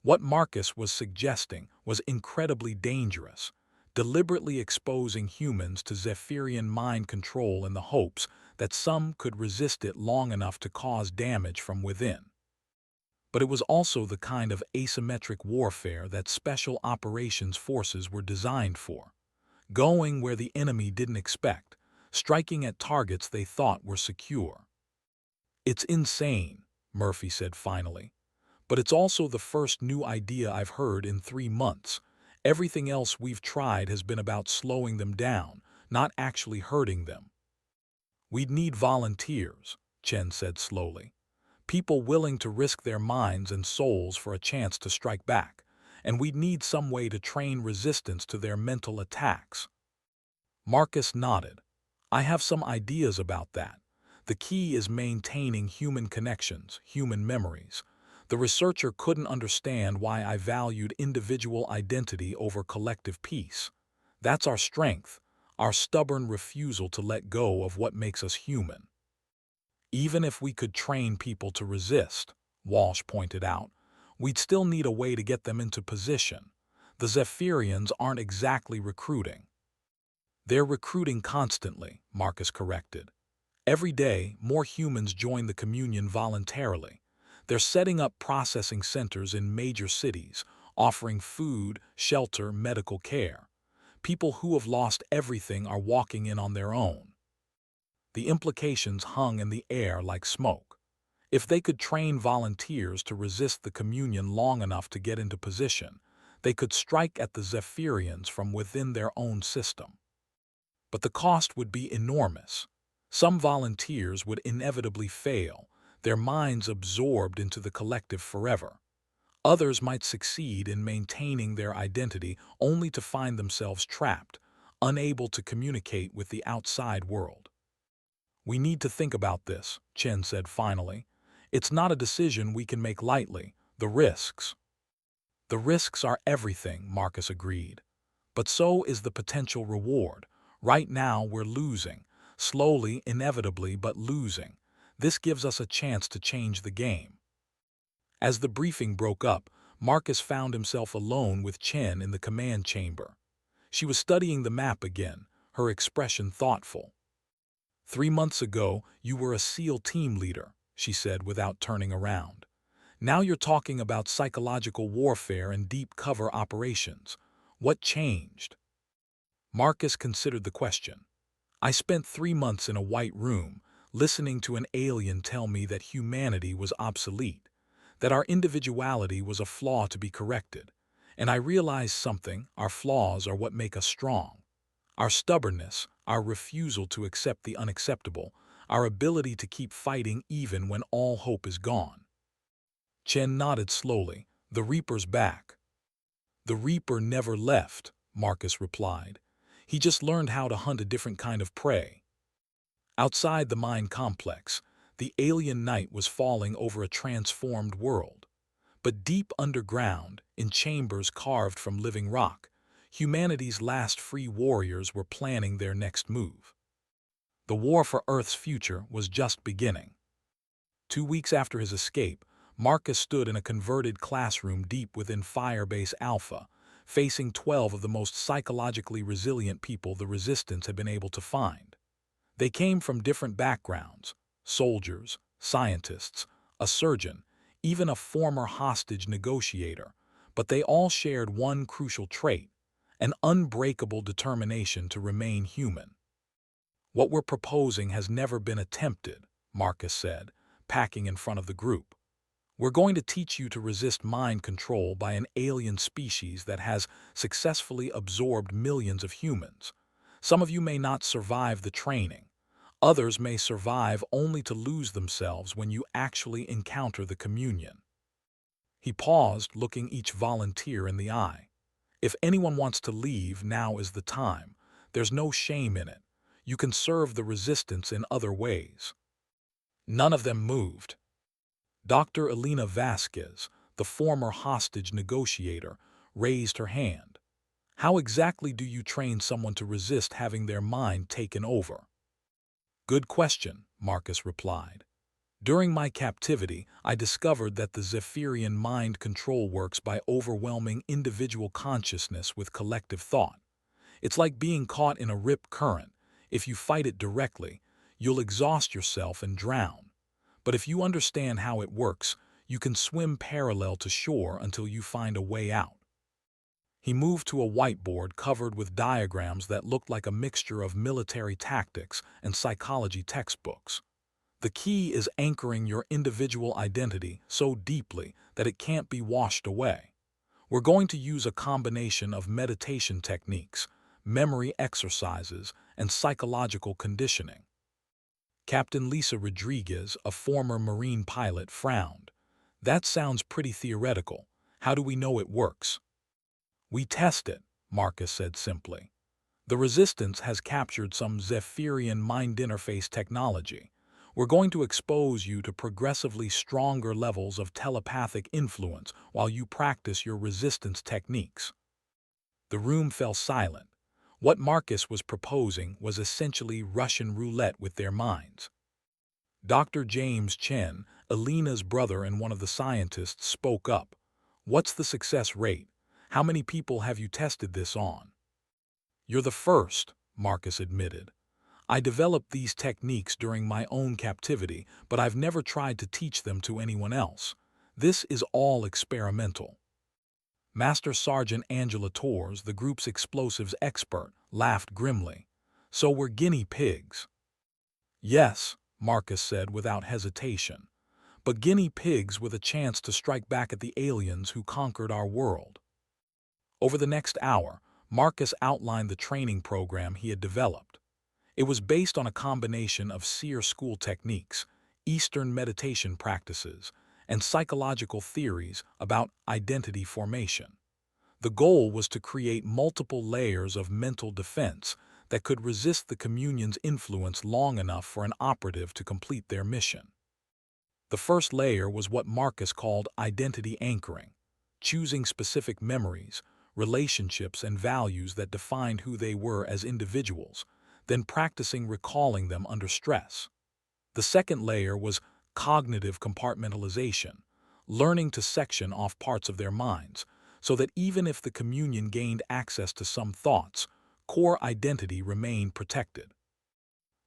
What Marcus was suggesting was incredibly dangerous, deliberately exposing humans to Zephyrian mind control in the hopes that some could resist it long enough to cause damage from within. But it was also the kind of asymmetric warfare that special operations forces were designed for, going where the enemy didn't expect, striking at targets they thought were secure. It's insane, Murphy said finally. But it's also the first new idea I've heard in 3 months. Everything else we've tried has been about slowing them down, not actually hurting them. We'd need volunteers, Chen said slowly. People willing to risk their minds and souls for a chance to strike back. And we'd need some way to train resistance to their mental attacks. Marcus nodded. I have some ideas about that. The key is maintaining human connections, human memories. The researcher couldn't understand why I valued individual identity over collective peace. That's our strength, our stubborn refusal to let go of what makes us human. Even if we could train people to resist, Walsh pointed out, we'd still need a way to get them into position. The Zephyrians aren't exactly recruiting. They're recruiting constantly, Marcus corrected. Every day, more humans join the communion voluntarily. They're setting up processing centers in major cities, offering food, shelter, medical care. People who have lost everything are walking in on their own. The implications hung in the air like smoke. If they could train volunteers to resist the communion long enough to get into position, they could strike at the Zephyrians from within their own system. But the cost would be enormous. Some volunteers would inevitably fail, their minds absorbed into the collective forever. Others might succeed in maintaining their identity only to find themselves trapped, unable to communicate with the outside world. We need to think about this, Chen said finally. It's not a decision we can make lightly. The risks. The risks are everything, Marcus agreed. But so is the potential reward. Right now we're losing. Slowly, inevitably, but losing. This gives us a chance to change the game. As the briefing broke up, Marcus found himself alone with Chen in the command chamber. She was studying the map again, her expression thoughtful. 3 months ago, you were a SEAL team leader, she said without turning around. Now you're talking about psychological warfare and deep cover operations. What changed? Marcus considered the question. I spent 3 months in a white room, listening to an alien tell me that humanity was obsolete, that our individuality was a flaw to be corrected. And I realized something: our flaws are what make us strong. Our stubbornness, our refusal to accept the unacceptable, our ability to keep fighting even when all hope is gone. Chen nodded slowly. The Reaper's back. The Reaper never left, Marcus replied. He just learned how to hunt a different kind of prey. Outside the mine complex, the alien night was falling over a transformed world. But deep underground, in chambers carved from living rock, humanity's last free warriors were planning their next move. The war for Earth's future was just beginning. 2 weeks after his escape, Marcus stood in a converted classroom deep within Firebase Alpha, facing 12 of the most psychologically resilient people the Resistance had been able to find. They came from different backgrounds: soldiers, scientists, a surgeon, even a former hostage negotiator, but they all shared one crucial trait: an unbreakable determination to remain human. What we're proposing has never been attempted, Marcus said, packing in front of the group. We're going to teach you to resist mind control by an alien species that has successfully absorbed millions of humans. Some of you may not survive the training. Others may survive only to lose themselves when you actually encounter the communion. He paused, looking each volunteer in the eye. If anyone wants to leave, now is the time. There's no shame in it. You can serve the Resistance in other ways. None of them moved. Dr. Elena Vasquez, the former hostage negotiator, raised her hand. How exactly do you train someone to resist having their mind taken over? Good question, Marcus replied. During my captivity, I discovered that the Zephyrian mind control works by overwhelming individual consciousness with collective thought. It's like being caught in a rip current. If you fight it directly, you'll exhaust yourself and drown. But if you understand how it works, you can swim parallel to shore until you find a way out. He moved to a whiteboard covered with diagrams that looked like a mixture of military tactics and psychology textbooks. The key is anchoring your individual identity so deeply that it can't be washed away. We're going to use a combination of meditation techniques, memory exercises, and psychological conditioning. Captain Lisa Rodriguez, a former Marine pilot, frowned. That sounds pretty theoretical. How do we know it works? We test it, Marcus said simply. The Resistance has captured some Zephyrian mind interface technology. We're going to expose you to progressively stronger levels of telepathic influence while you practice your resistance techniques. The room fell silent. What Marcus was proposing was essentially Russian roulette with their minds. Dr. James Chen, Alina's brother and one of the scientists, spoke up. What's the success rate? How many people have you tested this on? You're the first, Marcus admitted. I developed these techniques during my own captivity, but I've never tried to teach them to anyone else. This is all experimental. Master Sergeant Angela Torres, the group's explosives expert, laughed grimly. So we're guinea pigs. Yes, Marcus said without hesitation, but guinea pigs with a chance to strike back at the aliens who conquered our world. Over the next hour, Marcus outlined the training program he had developed. It was based on a combination of seer school techniques, Eastern meditation practices, and psychological theories about identity formation. The goal was to create multiple layers of mental defense that could resist the communion's influence long enough for an operative to complete their mission. The first layer was what Marcus called identity anchoring, choosing specific memories, relationships, and values that defined who they were as individuals, then practicing recalling them under stress. The second layer was cognitive compartmentalization, learning to section off parts of their minds, so that even if the communion gained access to some thoughts, core identity remained protected.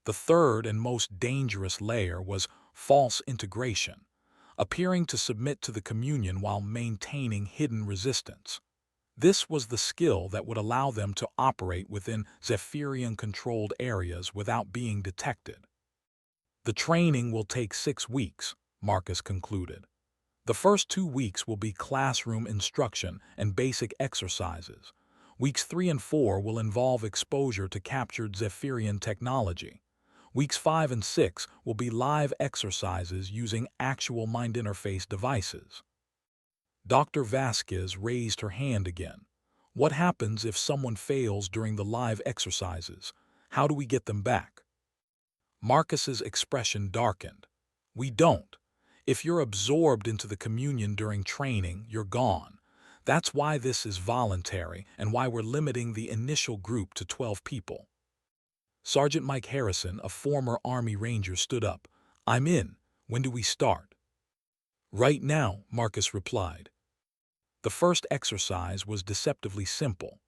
The third and most dangerous layer was false integration, appearing to submit to the communion while maintaining hidden resistance. This was the skill that would allow them to operate within Zephyrian-controlled areas without being detected. The training will take 6 weeks, Marcus concluded. The first 2 weeks will be classroom instruction and basic exercises. Weeks 3 and 4 will involve exposure to captured Zephyrian technology. Weeks 5 and 6 will be live exercises using actual mind interface devices. Dr. Vasquez raised her hand again. What happens if someone fails during the live exercises? How do we get them back? Marcus's expression darkened. We don't. If you're absorbed into the communion during training, you're gone. That's why this is voluntary and why we're limiting the initial group to 12 people. Sergeant Mike Harrison, a former Army Ranger, stood up. I'm in. When do we start? Right now, Marcus replied. The first exercise was deceptively simple.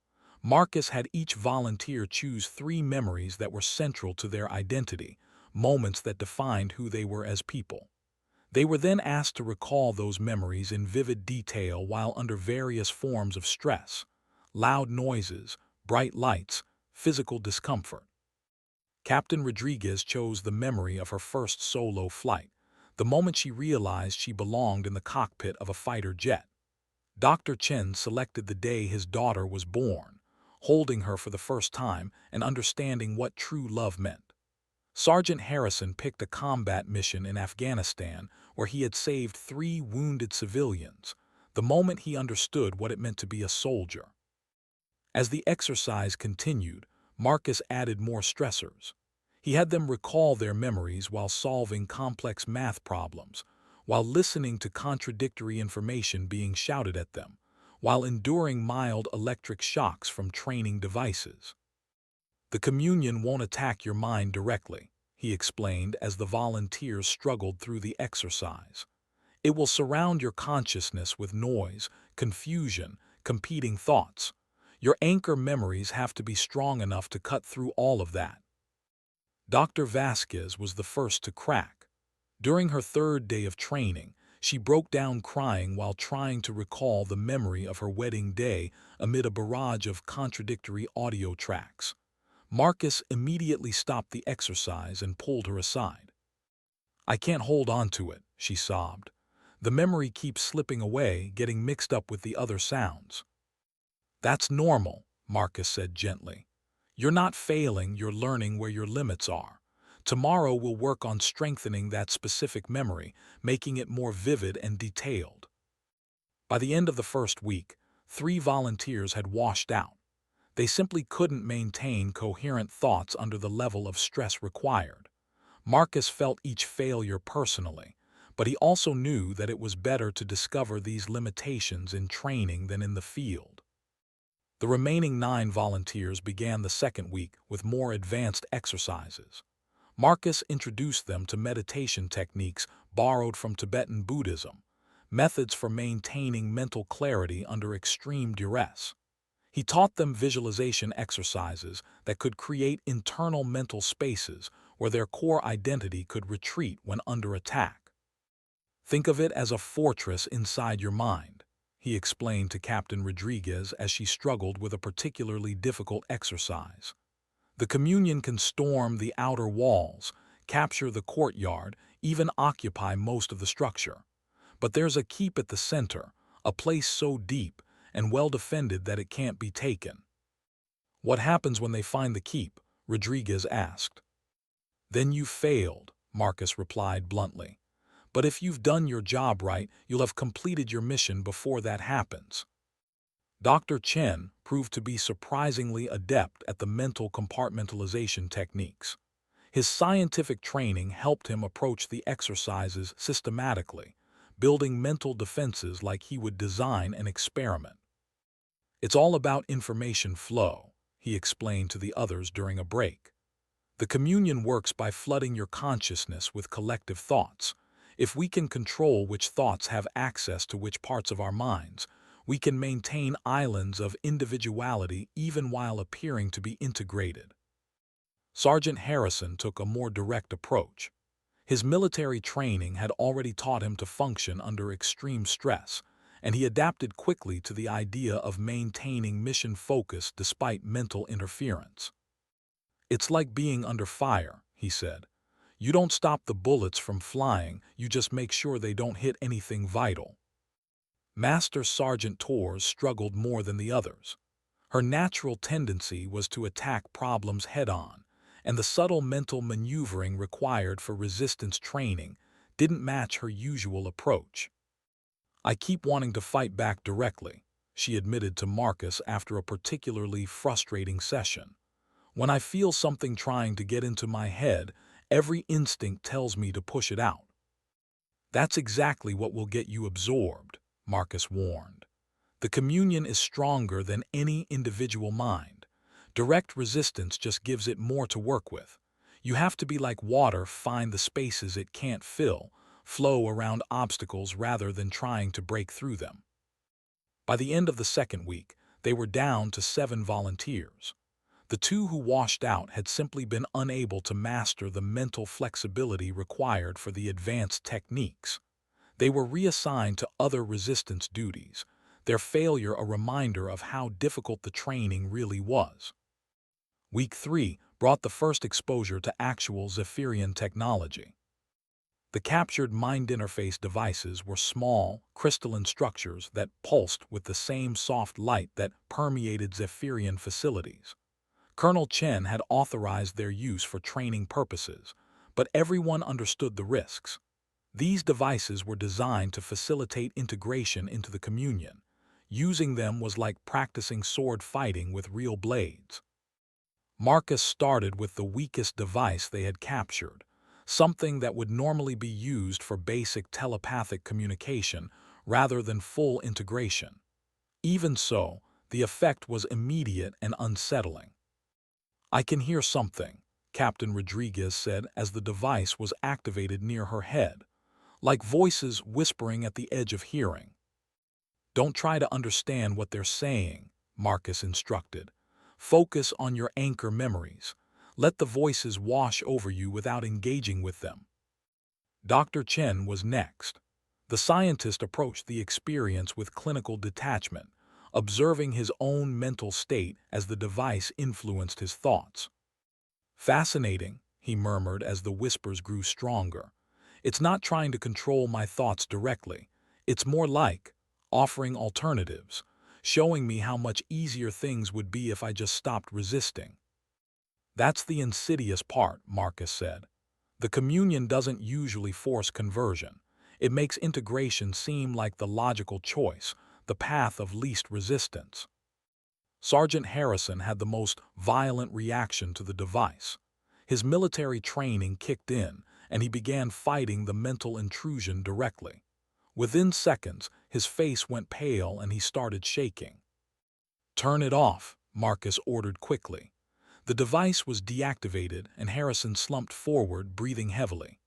Marcus had each volunteer choose 3 memories that were central to their identity, moments that defined who they were as people. They were then asked to recall those memories in vivid detail while under various forms of stress: loud noises, bright lights, physical discomfort. Captain Rodriguez chose the memory of her first solo flight, the moment she realized she belonged in the cockpit of a fighter jet. Dr. Chen selected the day his daughter was born, holding her for the first time and understanding what true love meant. Sergeant Harrison picked a combat mission in Afghanistan where he had saved 3 wounded civilians, the moment he understood what it meant to be a soldier. As the exercise continued, Marcus added more stressors. He had them recall their memories while solving complex math problems, while listening to contradictory information being shouted at them, while enduring mild electric shocks from training devices. The communion won't attack your mind directly, he explained as the volunteers struggled through the exercise. It will surround your consciousness with noise, confusion, competing thoughts. Your anchor memories have to be strong enough to cut through all of that. Dr. Vasquez was the first to crack. During her 3rd day of training, she broke down crying while trying to recall the memory of her wedding day amid a barrage of contradictory audio tracks. Marcus immediately stopped the exercise and pulled her aside. I can't hold on to it, she sobbed. The memory keeps slipping away, getting mixed up with the other sounds. That's normal, Marcus said gently. You're not failing, you're learning where your limits are. Tomorrow we'll work on strengthening that specific memory, making it more vivid and detailed. By the end of the first week, 3 volunteers had washed out. They simply couldn't maintain coherent thoughts under the level of stress required. Marcus felt each failure personally, but he also knew that it was better to discover these limitations in training than in the field. The remaining 9 volunteers began the second week with more advanced exercises. Marcus introduced them to meditation techniques borrowed from Tibetan Buddhism, methods for maintaining mental clarity under extreme duress. He taught them visualization exercises that could create internal mental spaces where their core identity could retreat when under attack. Think of it as a fortress inside your mind, he explained to Captain Rodriguez as she struggled with a particularly difficult exercise. The communion can storm the outer walls, capture the courtyard, even occupy most of the structure. But there's a keep at the center, a place so deep and well defended that it can't be taken. What happens when they find the keep? Rodriguez asked. Then you've failed, Marcus replied bluntly. But if you've done your job right, you'll have completed your mission before that happens. Dr. Chen proved to be surprisingly adept at the mental compartmentalization techniques. His scientific training helped him approach the exercises systematically, building mental defenses like he would design an experiment. It's all about information flow, he explained to the others during a break. The communion works by flooding your consciousness with collective thoughts. If we can control which thoughts have access to which parts of our minds, we can maintain islands of individuality even while appearing to be integrated. Sergeant Harrison took a more direct approach. His military training had already taught him to function under extreme stress, and he adapted quickly to the idea of maintaining mission focus despite mental interference. It's like being under fire, he said. You don't stop the bullets from flying, you just make sure they don't hit anything vital. Master Sergeant Torres struggled more than the others. Her natural tendency was to attack problems head-on, and the subtle mental maneuvering required for resistance training didn't match her usual approach. I keep wanting to fight back directly, she admitted to Marcus after a particularly frustrating session. When I feel something trying to get into my head, every instinct tells me to push it out. That's exactly what will get you absorbed, Marcus warned. The communion is stronger than any individual mind. Direct resistance just gives it more to work with. You have to be like water, find the spaces it can't fill, flow around obstacles rather than trying to break through them. By the end of the second week, they were down to 7 volunteers. The 2 who washed out had simply been unable to master the mental flexibility required for the advanced techniques. They were reassigned to other resistance duties, their failure a reminder of how difficult the training really was. Week 3 brought the first exposure to actual Zephyrian technology. The captured mind interface devices were small, crystalline structures that pulsed with the same soft light that permeated Zephyrian facilities. Colonel Chen had authorized their use for training purposes, but everyone understood the risks. These devices were designed to facilitate integration into the communion. Using them was like practicing sword fighting with real blades. Marcus started with the weakest device they had captured, something that would normally be used for basic telepathic communication rather than full integration. Even so, the effect was immediate and unsettling. I can hear something, Captain Rodriguez said as the device was activated near her head, like voices whispering at the edge of hearing. Don't try to understand what they're saying, Marcus instructed. Focus on your anchor memories. Let the voices wash over you without engaging with them. Dr. Chen was next. The scientist approached the experience with clinical detachment, observing his own mental state as the device influenced his thoughts. Fascinating, he murmured as the whispers grew stronger. It's not trying to control my thoughts directly. It's more like offering alternatives, showing me how much easier things would be if I just stopped resisting. That's the insidious part, Marcus said. The communion doesn't usually force conversion. It makes integration seem like the logical choice, the path of least resistance. Sergeant Harrison had the most violent reaction to the device. His military training kicked in, and he began fighting the mental intrusion directly. Within seconds, his face went pale and he started shaking. "Turn it off," Marcus ordered quickly. The device was deactivated and Harrison slumped forward, breathing heavily.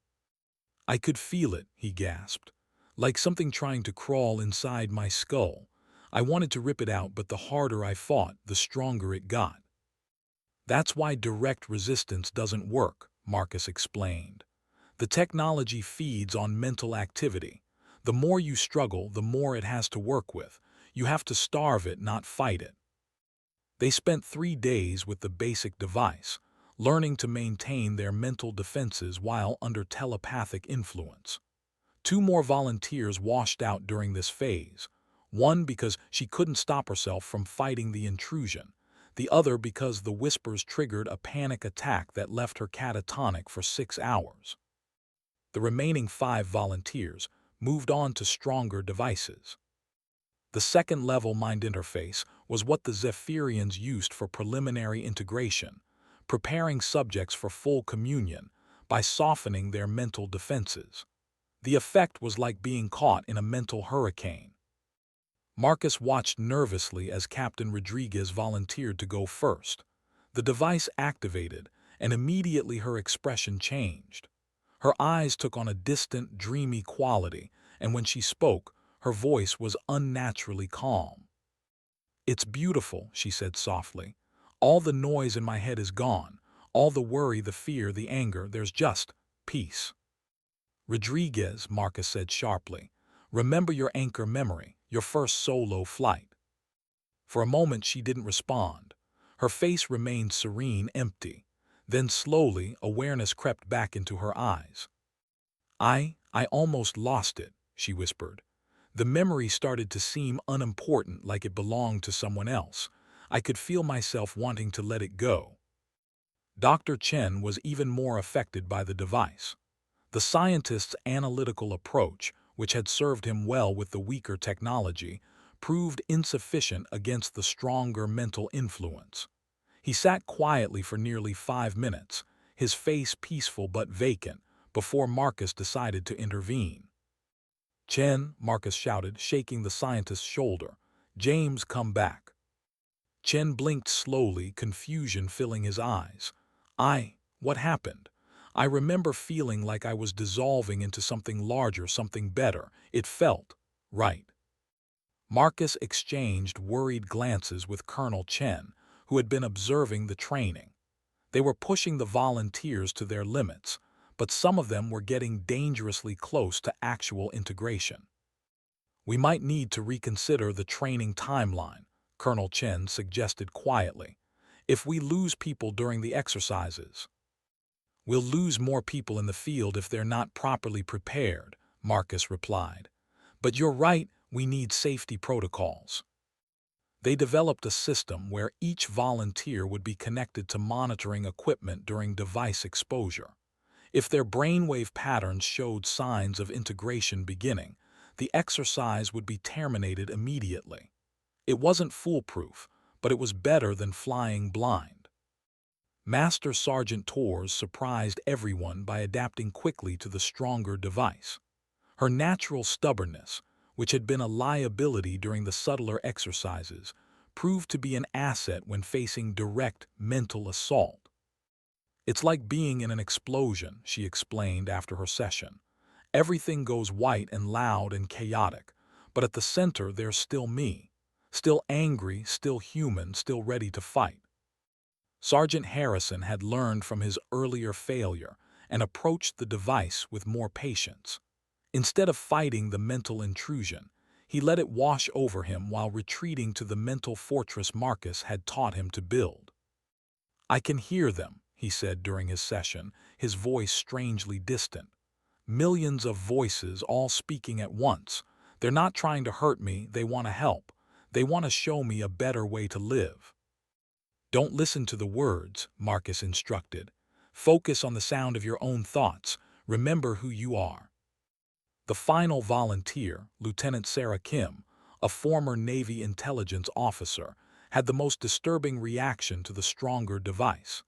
"I could feel it," he gasped, "like something trying to crawl inside my skull. I wanted to rip it out, but the harder I fought, the stronger it got." "That's why direct resistance doesn't work," Marcus explained. "The technology feeds on mental activity. The more you struggle, the more it has to work with. You have to starve it, not fight it." They spent 3 days with the basic device, learning to maintain their mental defenses while under telepathic influence. 2 more volunteers washed out during this phase, one because she couldn't stop herself from fighting the intrusion, the other because the whispers triggered a panic attack that left her catatonic for 6 hours. The remaining 5 volunteers moved on to stronger devices. The second-level mind interface was what the Zephyrians used for preliminary integration, preparing subjects for full communion by softening their mental defenses. The effect was like being caught in a mental hurricane. Marcus watched nervously as Captain Rodriguez volunteered to go first. The device activated, and immediately her expression changed. Her eyes took on a distant, dreamy quality, and when she spoke, her voice was unnaturally calm. "It's beautiful," she said softly. "All the noise in my head is gone. All the worry, the fear, the anger, there's just peace." "Rodriguez," Marcus said sharply, "remember your anchor memory, your first solo flight." For a moment she didn't respond. Her face remained serene, empty. Then slowly, awareness crept back into her eyes. I almost lost it," she whispered. "The memory started to seem unimportant, like it belonged to someone else. I could feel myself wanting to let it go." Dr. Chen was even more affected by the device. The scientist's analytical approach, which had served him well with the weaker technology, proved insufficient against the stronger mental influence. He sat quietly for nearly 5 minutes, his face peaceful but vacant, before Marcus decided to intervene. "Chen," Marcus shouted, shaking the scientist's shoulder. "James, come back." Chen blinked slowly, confusion filling his eyes. What happened? I remember feeling like I was dissolving into something larger, something better. It felt right." Marcus exchanged worried glances with Colonel Chen, who had been observing the training. They were pushing the volunteers to their limits, but some of them were getting dangerously close to actual integration. "We might need to reconsider the training timeline," Colonel Chen suggested quietly. "If we lose people during the exercises, we'll lose more people in the field if they're not properly prepared," Marcus replied. "But you're right, we need safety protocols." They developed a system where each volunteer would be connected to monitoring equipment during device exposure. If their brainwave patterns showed signs of integration beginning, the exercise would be terminated immediately. It wasn't foolproof, but it was better than flying blind. Master Sergeant Torres surprised everyone by adapting quickly to the stronger device. Her natural stubbornness, which had been a liability during the subtler exercises, proved to be an asset when facing direct mental assault. "It's like being in an explosion," she explained after her session. "Everything goes white and loud and chaotic, but at the center there's still me. Still angry, still human, still ready to fight." Sergeant Harrison had learned from his earlier failure and approached the device with more patience. Instead of fighting the mental intrusion, he let it wash over him while retreating to the mental fortress Marcus had taught him to build. "I can hear them," he said during his session, his voice strangely distant. Millions of voices all speaking at once. They're not trying to hurt me, they want to help. They want to show me a better way to live. Don't listen to the words, Marcus instructed. Focus on the sound of your own thoughts. Remember who you are. The final volunteer, Lieutenant Sarah Kim, a former Navy intelligence officer, had the most disturbing reaction to the stronger device.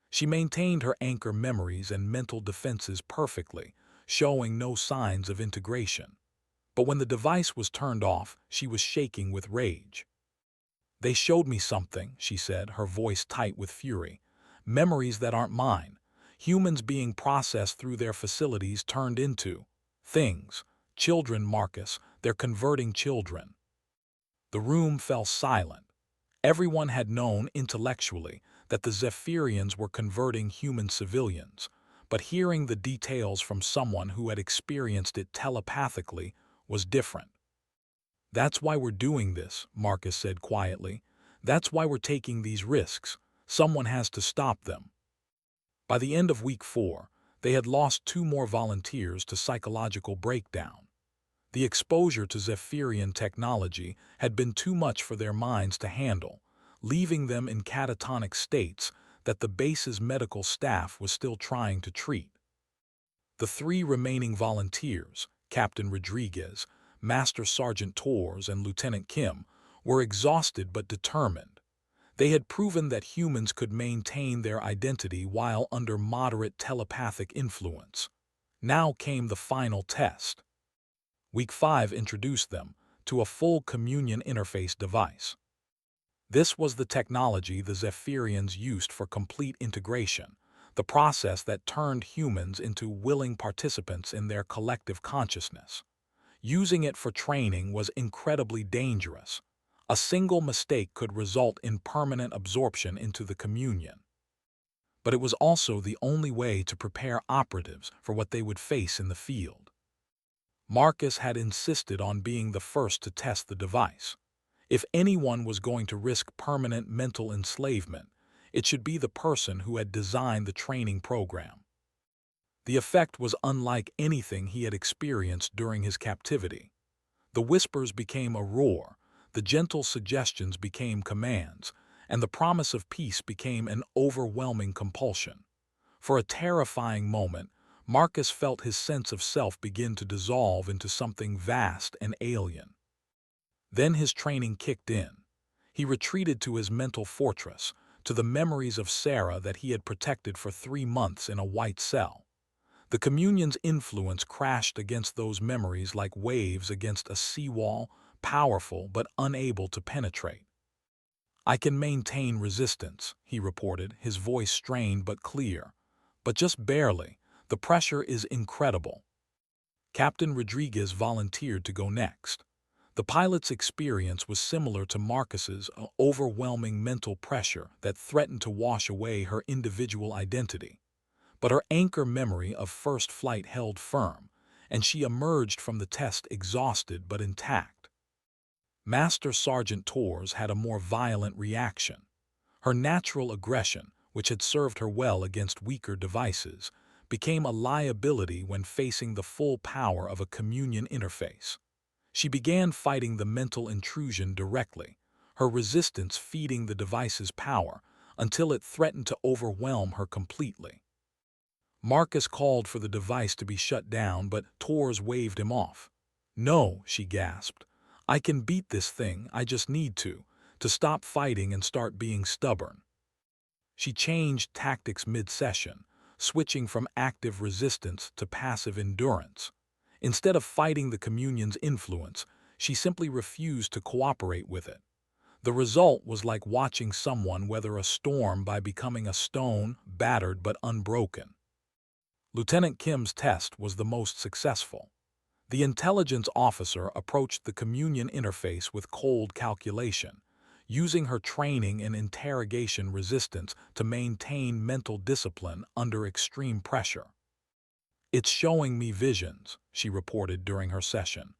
She maintained her anchor memories and mental defenses perfectly, showing no signs of integration. But when the device was turned off, she was shaking with rage. "They showed me something," she said, her voice tight with fury. "Memories that aren't mine. Humans being processed through their facilities turned into things. Children, Marcus. They're converting children." The room fell silent. Everyone had known intellectually that the Zephyrians were converting human civilians, but hearing the details from someone who had experienced it telepathically was different. "That's why we're doing this," Marcus said quietly. "That's why we're taking these risks. Someone has to stop them." By the end of week 4, they had lost 2 more volunteers to psychological breakdown. The exposure to Zephyrian technology had been too much for their minds to handle, leaving them in catatonic states that the base's medical staff was still trying to treat. The 3 remaining volunteers, Captain Rodriguez, Master Sergeant Torres, and Lieutenant Kim, were exhausted but determined. They had proven that humans could maintain their identity while under moderate telepathic influence. Now came the final test. Week 5 introduced them to a full communion interface device. This was the technology the Zephyrians used for complete integration, the process that turned humans into willing participants in their collective consciousness. Using it for training was incredibly dangerous. A single mistake could result in permanent absorption into the communion. But it was also the only way to prepare operatives for what they would face in the field. Marcus had insisted on being the first to test the device. If anyone was going to risk permanent mental enslavement, it should be the person who had designed the training program. The effect was unlike anything he had experienced during his captivity. The whispers became a roar, the gentle suggestions became commands, and the promise of peace became an overwhelming compulsion. For a terrifying moment, Marcus felt his sense of self begin to dissolve into something vast and alien. Then his training kicked in. He retreated to his mental fortress, to the memories of Sarah that he had protected for 3 months in a white cell. The communion's influence crashed against those memories like waves against a seawall, powerful but unable to penetrate. "I can maintain resistance," he reported, his voice strained but clear. "But just barely. The pressure is incredible." Captain Rodriguez volunteered to go next. The pilot's experience was similar to Marcus's overwhelming mental pressure that threatened to wash away her individual identity. But her anchor memory of first flight held firm, and she emerged from the test exhausted but intact. Master Sergeant Torres had a more violent reaction. Her natural aggression, which had served her well against weaker devices, became a liability when facing the full power of a communion interface. She began fighting the mental intrusion directly, her resistance feeding the device's power until it threatened to overwhelm her completely. Marcus called for the device to be shut down, but Torres waved him off. "No," she gasped. "I can beat this thing, I just need to stop fighting and start being stubborn." She changed tactics mid-session, switching from active resistance to passive endurance. Instead of fighting the communion's influence, she simply refused to cooperate with it. The result was like watching someone weather a storm by becoming a stone, battered but unbroken. Lieutenant Kim's test was the most successful. The intelligence officer approached the communion interface with cold calculation, using her training in interrogation resistance to maintain mental discipline under extreme pressure. "It's showing me visions," she reported during her session.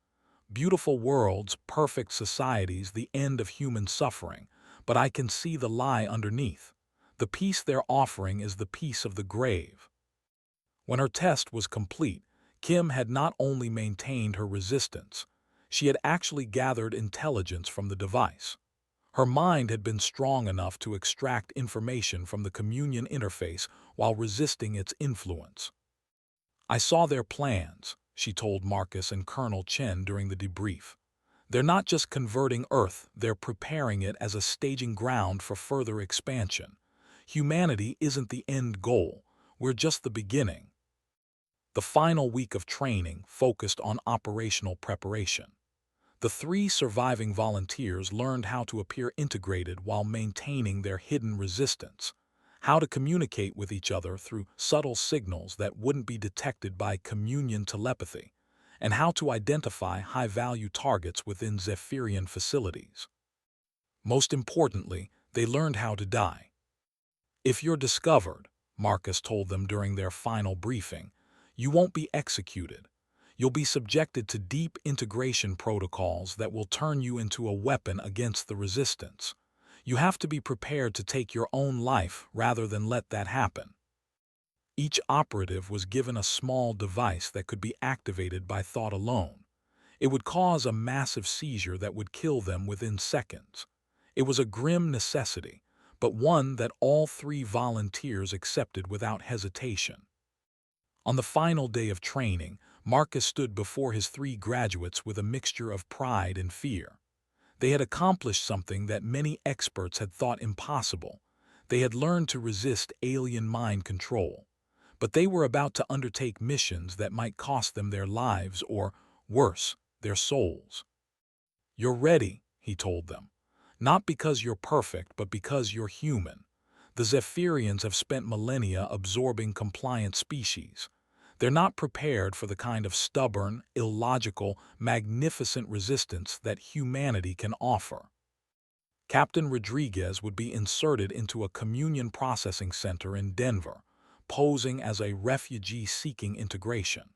"Beautiful worlds, perfect societies, the end of human suffering, but I can see the lie underneath. The peace they're offering is the peace of the grave." When her test was complete, Kim had not only maintained her resistance, she had actually gathered intelligence from the device. Her mind had been strong enough to extract information from the communion interface while resisting its influence. "I saw their plans," she told Marcus and Colonel Chen during the debrief. "They're not just converting Earth, they're preparing it as a staging ground for further expansion. Humanity isn't the end goal, we're just the beginning." The final week of training focused on operational preparation. The 3 surviving volunteers learned how to appear integrated while maintaining their hidden resistance, how to communicate with each other through subtle signals that wouldn't be detected by communion telepathy, and how to identify high-value targets within Zephyrian facilities. Most importantly, they learned how to die. "If you're discovered," Marcus told them during their final briefing, "you won't be executed. You'll be subjected to deep integration protocols that will turn you into a weapon against the resistance. You have to be prepared to take your own life rather than let that happen." Each operative was given a small device that could be activated by thought alone. It would cause a massive seizure that would kill them within seconds. It was a grim necessity, but one that all 3 volunteers accepted without hesitation. On the final day of training, Marcus stood before his 3 graduates with a mixture of pride and fear. They had accomplished something that many experts had thought impossible. They had learned to resist alien mind control. But they were about to undertake missions that might cost them their lives or, worse, their souls. "You're ready," he told them. "Not because you're perfect, but because you're human. The Zephyrians have spent millennia absorbing compliant species. They're not prepared for the kind of stubborn, illogical, magnificent resistance that humanity can offer." Captain Rodriguez would be inserted into a communion processing center in Denver, posing as a refugee seeking integration.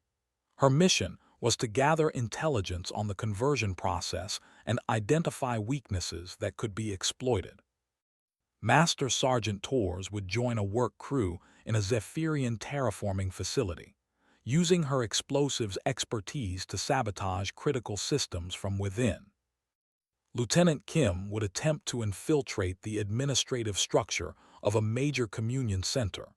Her mission was to gather intelligence on the conversion process and identify weaknesses that could be exploited. Master Sergeant Torres would join a work crew in a Zephyrian terraforming facility, using her explosives expertise to sabotage critical systems from within. Lieutenant Kim would attempt to infiltrate the administrative structure of a major communion center,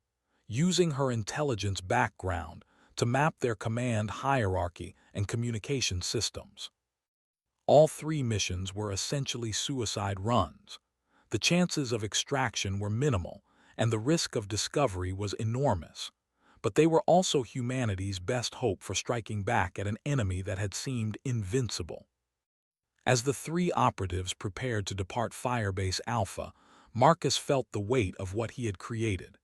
using her intelligence background to map their command hierarchy and communication systems. All 3 missions were essentially suicide runs. The chances of extraction were minimal, and the risk of discovery was enormous. But they were also humanity's best hope for striking back at an enemy that had seemed invincible. As the 3 operatives prepared to depart Firebase Alpha, Marcus felt the weight of what he had created.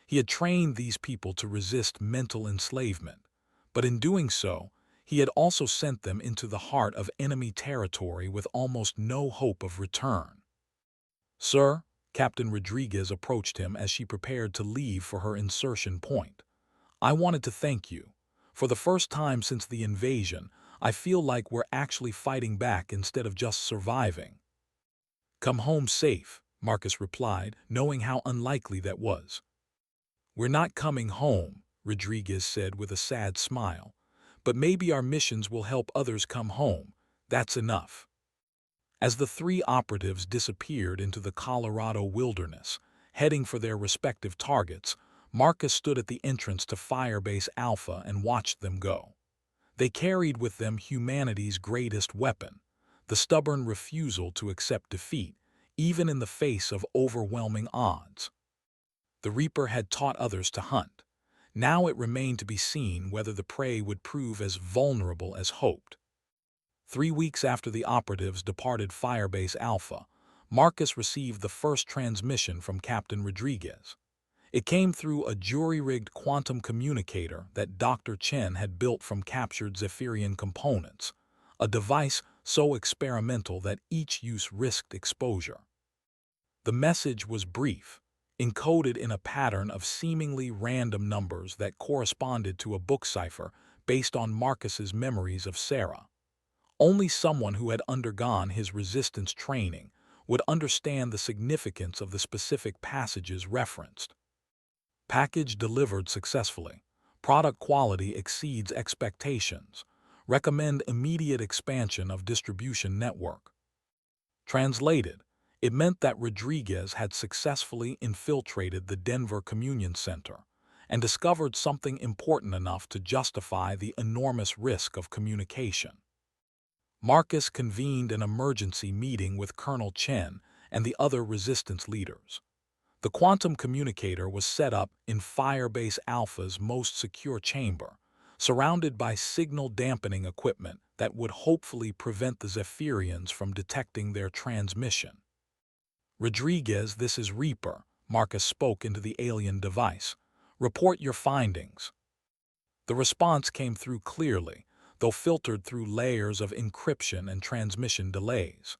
He had trained these people to resist mental enslavement, but in doing so, he had also sent them into the heart of enemy territory with almost no hope of return. "Sir," Captain Rodriguez approached him as she prepared to leave for her insertion point. "I wanted to thank you. For the first time since the invasion, I feel like we're actually fighting back instead of just surviving." "Come home safe," Marcus replied, knowing how unlikely that was. "We're not coming home," Rodriguez said with a sad smile. "But maybe our missions will help others come home. That's enough." As the 3 operatives disappeared into the Colorado wilderness, heading for their respective targets, Marcus stood at the entrance to Firebase Alpha and watched them go. They carried with them humanity's greatest weapon, the stubborn refusal to accept defeat, even in the face of overwhelming odds. The Reaper had taught others to hunt. Now it remained to be seen whether the prey would prove as vulnerable as hoped. 3 weeks after the operatives departed Firebase Alpha, Marcus received the first transmission from Captain Rodriguez. It came through a jury-rigged quantum communicator that Dr. Chen had built from captured Zephyrian components, a device so experimental that each use risked exposure. The message was brief, encoded in a pattern of seemingly random numbers that corresponded to a book cipher based on Marcus's memories of Sarah. Only someone who had undergone his resistance training would understand the significance of the specific passages referenced. "Package delivered successfully. Product quality exceeds expectations. Recommend immediate expansion of distribution network. Translated, it meant that Rodriguez had successfully infiltrated the Denver Communion Center and discovered something important enough to justify the enormous risk of communication. Marcus convened an emergency meeting with Colonel Chen and the other resistance leaders. The quantum communicator was set up in Firebase Alpha's most secure chamber, surrounded by signal-dampening equipment that would hopefully prevent the Zephyrians from detecting their transmission. Rodriguez, this is Reaper, Marcus spoke into the alien device. Report your findings. The response came through clearly, though filtered through layers of encryption and transmission delays.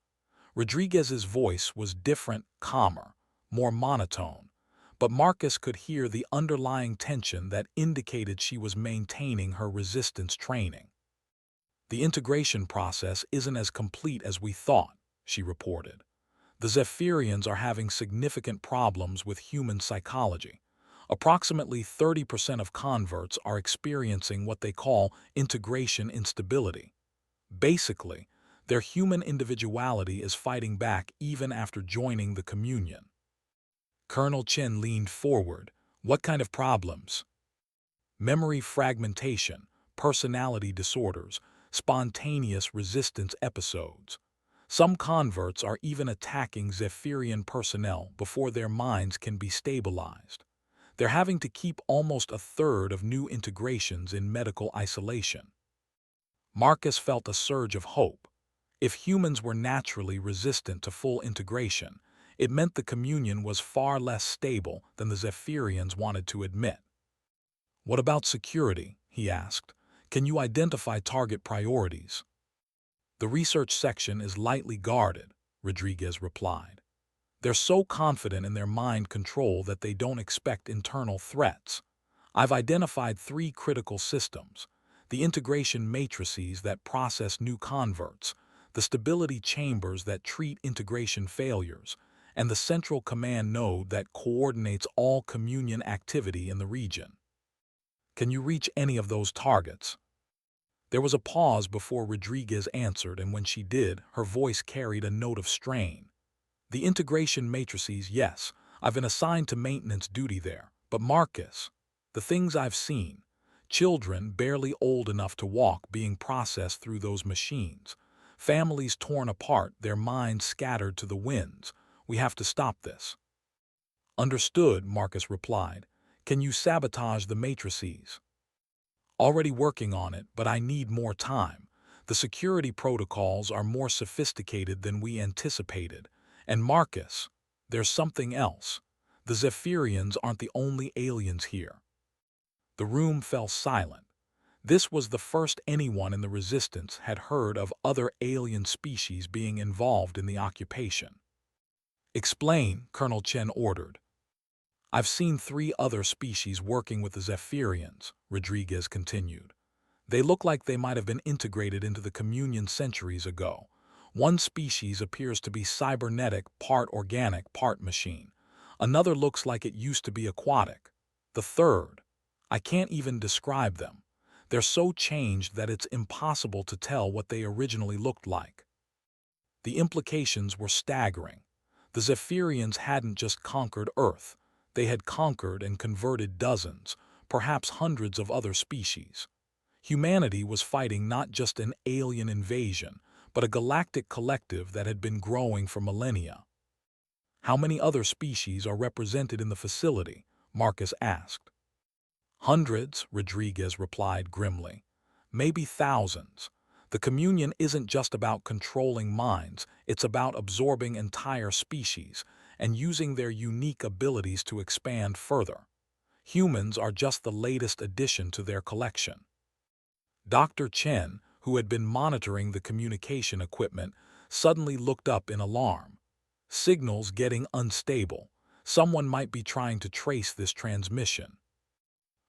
Rodriguez's voice was different, calmer, more monotone, but Marcus could hear the underlying tension that indicated she was maintaining her resistance training. The integration process isn't as complete as we thought, she reported. The Zephyrians are having significant problems with human psychology. Approximately 30% of converts are experiencing what they call integration instability. Basically, their human individuality is fighting back even after joining the communion. Colonel Chen leaned forward. What kind of problems? Memory fragmentation, personality disorders, spontaneous resistance episodes. Some converts are even attacking Zephyrian personnel before their minds can be stabilized. They're having to keep almost a third of new integrations in medical isolation. Marcus felt a surge of hope. If humans were naturally resistant to full integration, it meant the communion was far less stable than the Zephyrians wanted to admit. What about security? He asked. Can you identify target priorities? The research section is lightly guarded, Rodriguez replied. They're so confident in their mind control that they don't expect internal threats. I've identified 3 critical systems: the integration matrices that process new converts, the stability chambers that treat integration failures, and the central command node that coordinates all communion activity in the region. Can you reach any of those targets? There was a pause before Rodriguez answered, and when she did, her voice carried a note of strain. The integration matrices, yes, I've been assigned to maintenance duty there. But Marcus, the things I've seen, children barely old enough to walk being processed through those machines, families torn apart, their minds scattered to the winds. We have to stop this. Understood, Marcus replied. Can you sabotage the matrices? Already working on it, but I need more time. The security protocols are more sophisticated than we anticipated. And Marcus, there's something else. The Zephyrians aren't the only aliens here. The room fell silent. This was the first anyone in the Resistance had heard of other alien species being involved in the occupation. Explain, Colonel Chen ordered. I've seen 3 other species working with the Zephyrians, Rodriguez continued. They look like they might have been integrated into the communion centuries ago. One species appears to be cybernetic, part organic, part machine. Another looks like it used to be aquatic. The third, I can't even describe them. They're so changed that it's impossible to tell what they originally looked like. The implications were staggering. The Zephyrians hadn't just conquered Earth. They had conquered and converted dozens, perhaps hundreds of other species. Humanity was fighting not just an alien invasion, but a galactic collective that had been growing for millennia. How many other species are represented in the facility? Marcus asked. Hundreds, Rodriguez replied grimly. Maybe thousands. The communion isn't just about controlling minds, it's about absorbing entire species and using their unique abilities to expand further. Humans are just the latest addition to their collection. Dr. Chen, who had been monitoring the communication equipment, suddenly looked up in alarm. Signals getting unstable. Someone might be trying to trace this transmission.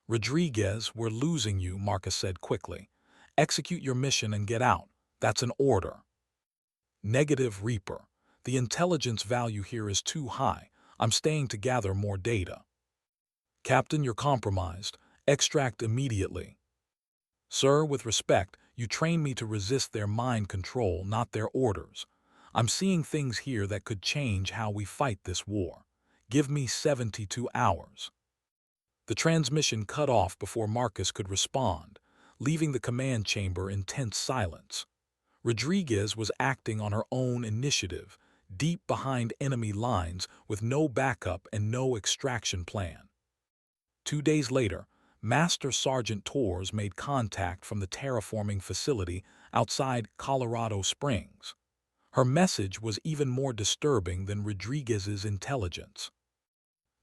Rodriguez, we're losing you, Marcus said quickly. Execute your mission and get out. That's an order. Negative, Reaper. The intelligence value here is too high. I'm staying to gather more data. Captain, you're compromised. Extract immediately. Sir, with respect, you train me to resist their mind control, not their orders. I'm seeing things here that could change how we fight this war. Give me 72 hours. The transmission cut off before Marcus could respond, leaving the command chamber in tense silence. Rodriguez was acting on her own initiative, deep behind enemy lines with no backup and no extraction plan. 2 days later, Master Sergeant Torres made contact from the terraforming facility outside Colorado Springs. Her message was even more disturbing than Rodriguez's intelligence.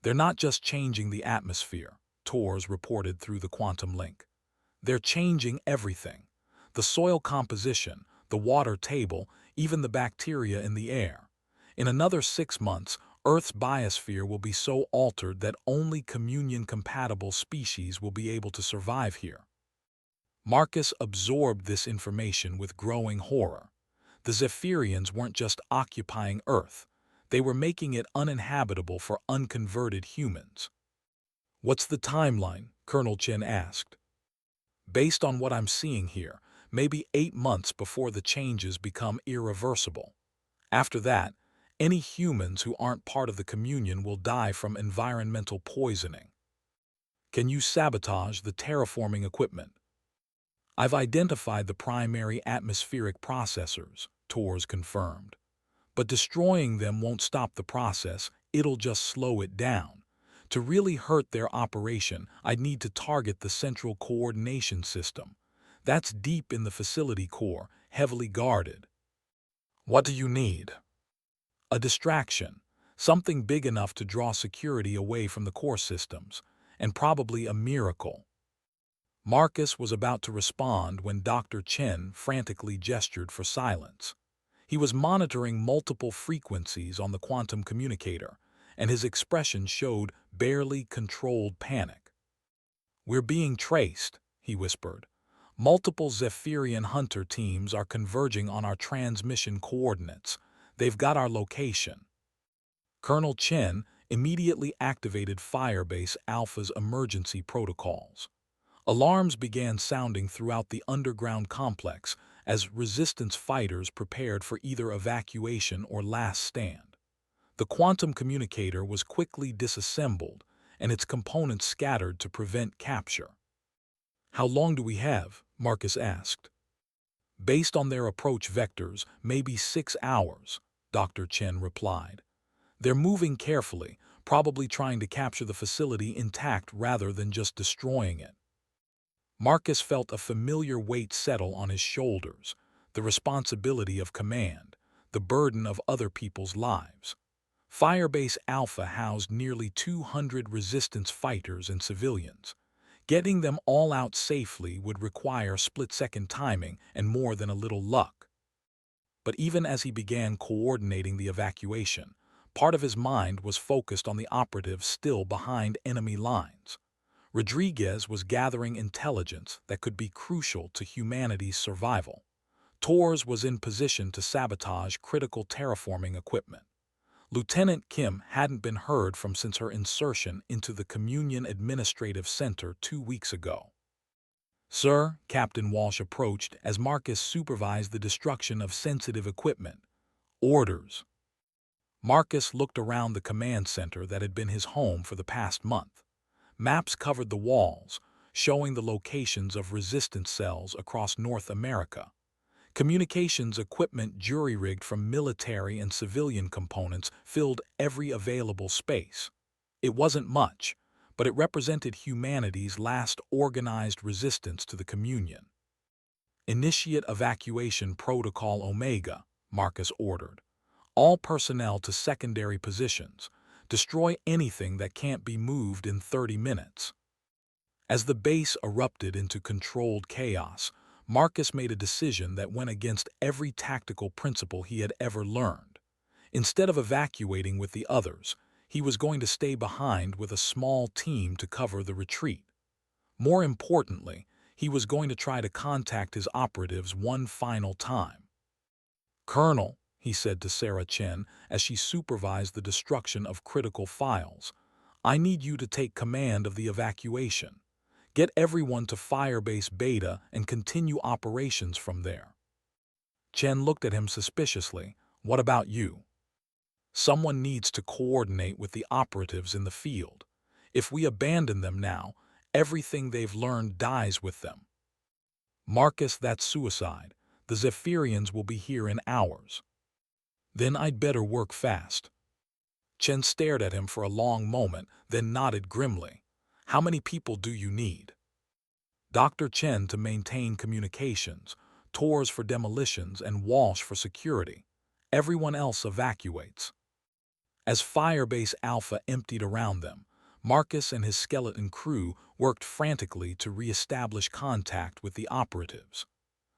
They're not just changing the atmosphere, Torres reported through the quantum link. They're changing everything. The soil composition, the water table, even the bacteria in the air. In another 6 months, Earth's biosphere will be so altered that only communion-compatible species will be able to survive here. Marcus absorbed this information with growing horror. The Zephyrians weren't just occupying Earth. They were making it uninhabitable for unconverted humans. What's the timeline? Colonel Chen asked. Based on what I'm seeing here, maybe 8 months before the changes become irreversible. After that, any humans who aren't part of the communion will die from environmental poisoning. Can you sabotage the terraforming equipment? I've identified the primary atmospheric processors, Torres confirmed. But destroying them won't stop the process, it'll just slow it down. To really hurt their operation, I'd need to target the central coordination system. That's deep in the facility core, heavily guarded. What do you need? A distraction, something big enough to draw security away from the core systems, and probably a miracle. Marcus was about to respond when Dr. Chen frantically gestured for silence. He was monitoring multiple frequencies on the quantum communicator, and his expression showed barely controlled panic. We're being traced, he whispered. Multiple Zephyrian hunter teams are converging on our transmission coordinates. They've got our location. Colonel Chen immediately activated Firebase Alpha's emergency protocols. Alarms began sounding throughout the underground complex as resistance fighters prepared for either evacuation or last stand. The quantum communicator was quickly disassembled and its components scattered to prevent capture. How long do we have? Marcus asked. Based on their approach vectors, maybe 6 hours, Dr. Chen replied. They're moving carefully, probably trying to capture the facility intact rather than just destroying it. Marcus felt a familiar weight settle on his shoulders, the responsibility of command, the burden of other people's lives. Firebase Alpha housed nearly 200 resistance fighters and civilians. Getting them all out safely would require split-second timing and more than a little luck. But even as he began coordinating the evacuation, part of his mind was focused on the operatives still behind enemy lines. Rodriguez was gathering intelligence that could be crucial to humanity's survival. Torres was in position to sabotage critical terraforming equipment. Lieutenant Kim hadn't been heard from since her insertion into the Communion Administrative Center 2 weeks ago. Sir, Captain Walsh approached as Marcus supervised the destruction of sensitive equipment. Orders. Marcus looked around the command center that had been his home for the past month. Maps covered the walls, showing the locations of resistance cells across North America. Communications equipment jury-rigged from military and civilian components filled every available space. It wasn't much, but it represented humanity's last organized resistance to the communion. Initiate evacuation protocol Omega, Marcus ordered. All personnel to secondary positions. Destroy anything that can't be moved in 30 minutes. As the base erupted into controlled chaos, Marcus made a decision that went against every tactical principle he had ever learned. Instead of evacuating with the others, he was going to stay behind with a small team to cover the retreat. More importantly, he was going to try to contact his operatives one final time. Colonel, he said to Sarah Chen as she supervised the destruction of critical files, I need you to take command of the evacuation. Get everyone to Firebase Beta and continue operations from there. Chen looked at him suspiciously. What about you? Someone needs to coordinate with the operatives in the field. If we abandon them now, everything they've learned dies with them. Marcus, that's suicide. The Zephyrians will be here in hours. Then I'd better work fast. Chen stared at him for a long moment, then nodded grimly. How many people do you need? Dr. Chen to maintain communications, Torres for demolitions, and Walsh for security. Everyone else evacuates. As Firebase Alpha emptied around them, Marcus and his skeleton crew worked frantically to re-establish contact with the operatives.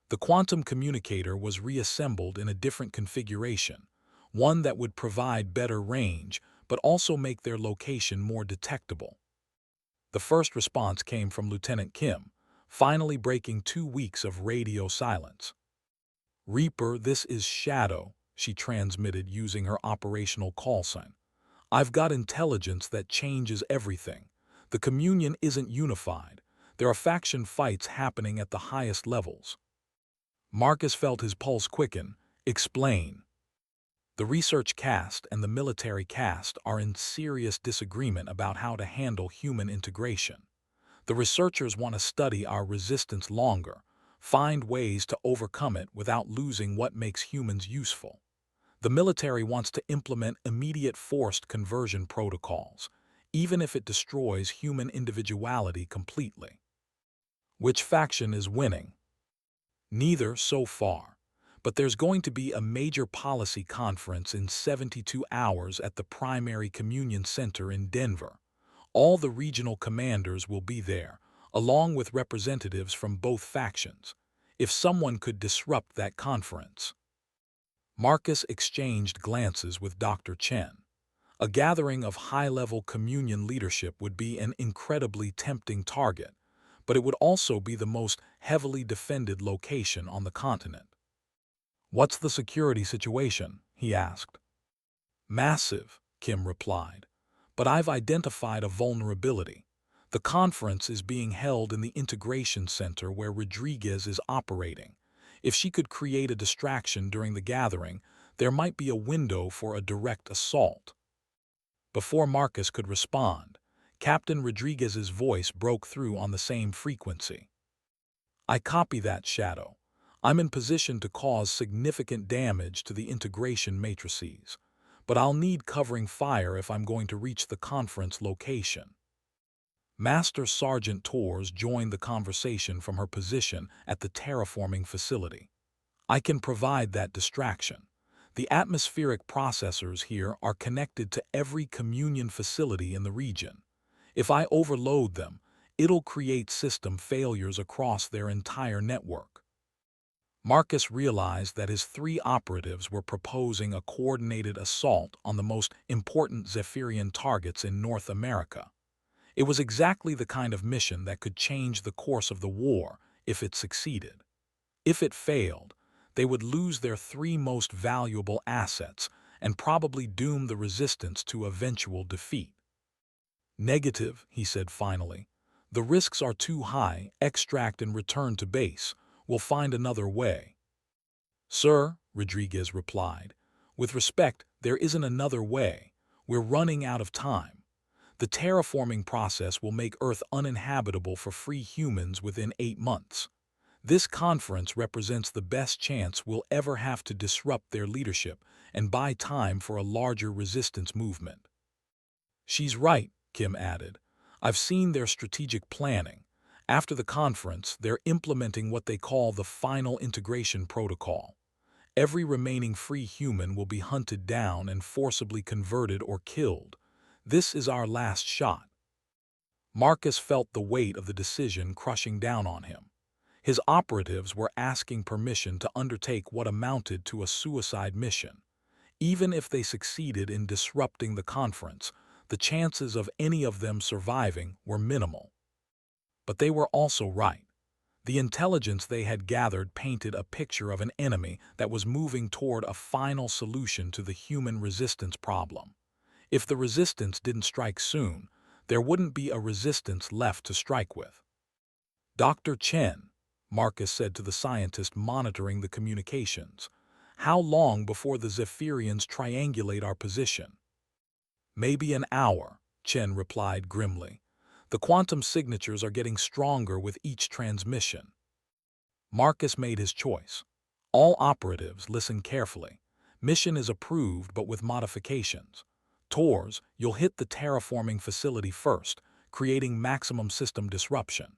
The quantum communicator was reassembled in a different configuration, one that would provide better range but also make their location more detectable. The first response came from Lieutenant Kim, finally breaking 2 weeks of radio silence. "Reaper, this is Shadow," she transmitted using her operational call sign. "I've got intelligence that changes everything. The Communion isn't unified. There are faction fights happening at the highest levels." Marcus felt his pulse quicken. "Explain." The research caste and the military caste are in serious disagreement about how to handle human integration. The researchers want to study our resistance longer, find ways to overcome it without losing what makes humans useful. The military wants to implement immediate forced conversion protocols, even if it destroys human individuality completely. Which faction is winning? Neither so far, but there's going to be a major policy conference in 72 hours at the Primary Communion Center in Denver. All the regional commanders will be there, along with representatives from both factions. If someone could disrupt that conference. Marcus exchanged glances with Dr. Chen. A gathering of high-level Communion leadership would be an incredibly tempting target, but it would also be the most heavily defended location on the continent. "What's the security situation?" he asked. "Massive," Kim replied, "but I've identified a vulnerability. The conference is being held in the integration center where Rodriguez is operating. If she could create a distraction during the gathering, there might be a window for a direct assault." Before Marcus could respond, Captain Rodriguez's voice broke through on the same frequency. "I copy that, Shadow. I'm in position to cause significant damage to the integration matrices, but I'll need covering fire if I'm going to reach the conference location." Master Sergeant Torres joined the conversation from her position at the terraforming facility. "I can provide that distraction. The atmospheric processors here are connected to every Communion facility in the region. If I overload them, it'll create system failures across their entire network." Marcus realized that his 3 operatives were proposing a coordinated assault on the most important Zephyrian targets in North America. It was exactly the kind of mission that could change the course of the war if it succeeded. If it failed, they would lose their 3 most valuable assets and probably doom the resistance to eventual defeat. "Negative," he said finally. "The risks are too high. Extract and return to base. We'll find another way." "Sir," Rodriguez replied, "with respect, there isn't another way. We're running out of time. The terraforming process will make Earth uninhabitable for free humans within 8 months. This conference represents the best chance we'll ever have to disrupt their leadership and buy time for a larger resistance movement." "She's right," Kim added. "I've seen their strategic planning. After the conference, they're implementing what they call the final integration protocol. Every remaining free human will be hunted down and forcibly converted or killed. This is our last shot." Marcus felt the weight of the decision crushing down on him. His operatives were asking permission to undertake what amounted to a suicide mission. Even if they succeeded in disrupting the conference, the chances of any of them surviving were minimal. But they were also right. The intelligence they had gathered painted a picture of an enemy that was moving toward a final solution to the human resistance problem. If the resistance didn't strike soon, there wouldn't be a resistance left to strike with. Dr. Chen, Marcus said to the scientist monitoring the communications. How long before the Zephyrians triangulate our position? Maybe an hour, Chen replied grimly. The quantum signatures are getting stronger with each transmission. Marcus made his choice. All operatives listen carefully. Mission is approved but with modifications. Tors, you'll hit the terraforming facility first, creating maximum system disruption.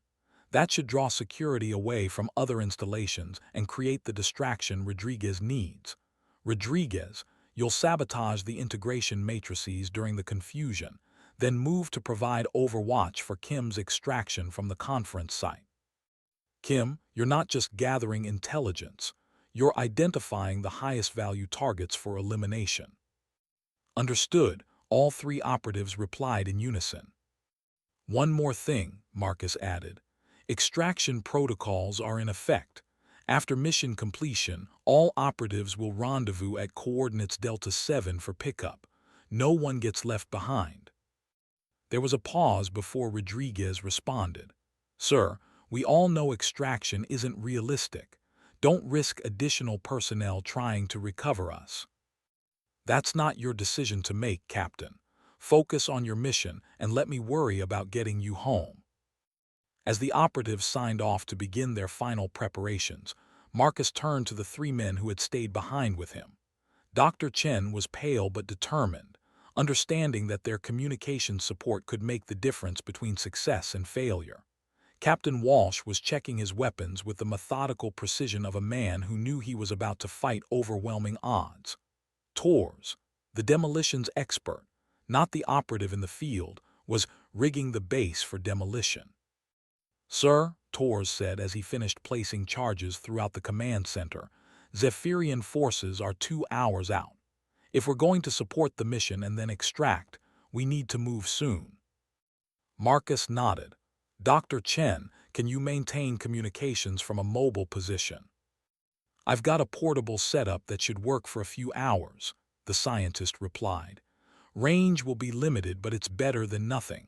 That should draw security away from other installations and create the distraction Rodriguez needs. Rodriguez, you'll sabotage the integration matrices during the confusion, then move to provide overwatch for Kim's extraction from the conference site. Kim, you're not just gathering intelligence, you're identifying the highest value targets for elimination. Understood, all three operatives replied in unison. One more thing, Marcus added. Extraction protocols are in effect. After mission completion, all operatives will rendezvous at coordinates Delta 7 for pickup. No one gets left behind. There was a pause before Rodriguez responded. Sir, we all know extraction isn't realistic. Don't risk additional personnel trying to recover us. That's not your decision to make, Captain. Focus on your mission and let me worry about getting you home. As the operatives signed off to begin their final preparations, Marcus turned to the three men who had stayed behind with him. Dr. Chen was pale but determined, understanding that their communication support could make the difference between success and failure. Captain Walsh was checking his weapons with the methodical precision of a man who knew he was about to fight overwhelming odds. Tors, the demolitions expert, not the operative in the field, was rigging the base for demolition. Sir, Tors said as he finished placing charges throughout the command center, Zephyrian forces are 2 hours out. If we're going to support the mission and then extract, we need to move soon. Marcus nodded. Dr. Chen, can you maintain communications from a mobile position? I've got a portable setup that should work for a few hours, the scientist replied. Range will be limited, but it's better than nothing.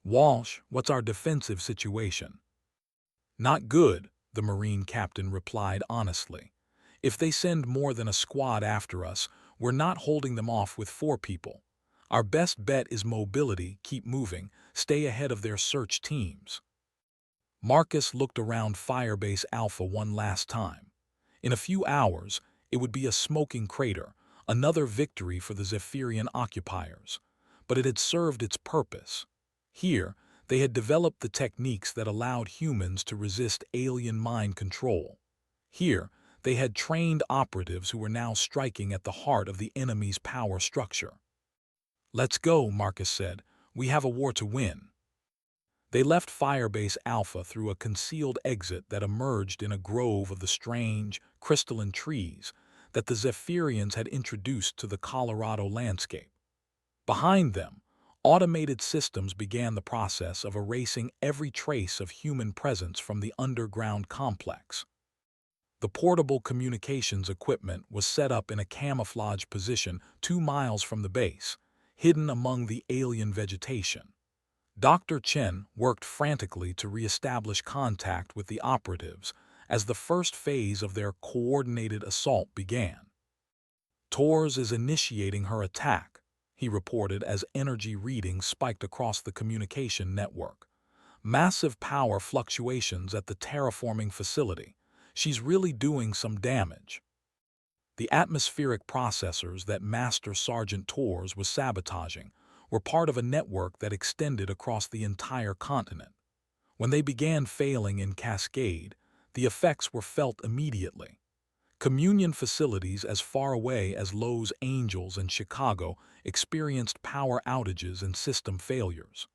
Walsh, what's our defensive situation? Not good, the Marine captain replied honestly. If they send more than a squad after us, we're not holding them off with 4 people. Our best bet is mobility, keep moving, stay ahead of their search teams. Marcus looked around Firebase Alpha one last time. In a few hours, it would be a smoking crater, another victory for the Zephyrian occupiers. But it had served its purpose. Here, they had developed the techniques that allowed humans to resist alien mind control. Here, they had trained operatives who were now striking at the heart of the enemy's power structure. Let's go, Marcus said. We have a war to win. They left Firebase Alpha through a concealed exit that emerged in a grove of the strange, crystalline trees that the Zephyrians had introduced to the Colorado landscape. Behind them, automated systems began the process of erasing every trace of human presence from the underground complex. The portable communications equipment was set up in a camouflage position 2 miles from the base, hidden among the alien vegetation. Dr. Chen worked frantically to reestablish contact with the operatives as the first phase of their coordinated assault began. Tors is initiating her attack, he reported as energy readings spiked across the communication network. Massive power fluctuations at the terraforming facility. She's really doing some damage. The atmospheric processors that Master Sergeant Tors was sabotaging were part of a network that extended across the entire continent. When they began failing in cascade, the effects were felt immediately. Communion facilities as far away as Los Angeles and Chicago experienced power outages and system failures.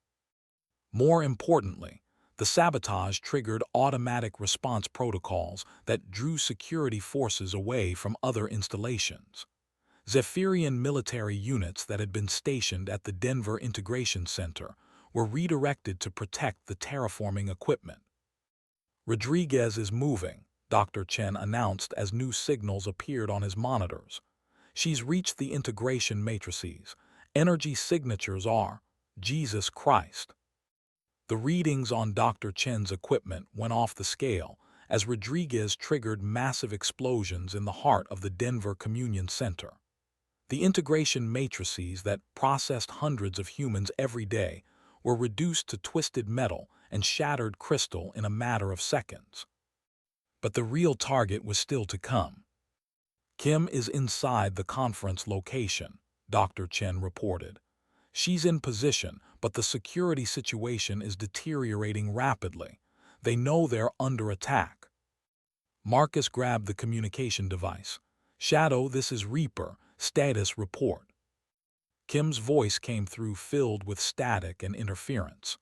More importantly, the sabotage triggered automatic response protocols that drew security forces away from other installations. Zephyrian military units that had been stationed at the Denver Integration Center were redirected to protect the terraforming equipment. Rodriguez is moving, Dr. Chen announced as new signals appeared on his monitors. She's reached the integration matrices. Energy signatures are Jesus Christ. The readings on Dr. Chen's equipment went off the scale as Rodriguez triggered massive explosions in the heart of the Denver Communion Center. The integration matrices that processed hundreds of humans every day were reduced to twisted metal and shattered crystal in a matter of seconds. But the real target was still to come. Kim is inside the conference location, Dr. Chen reported. She's in position, but the security situation is deteriorating rapidly. They know they're under attack. Marcus grabbed the communication device. Shadow, this is Reaper. Status report. Kim's voice came through filled with static and interference.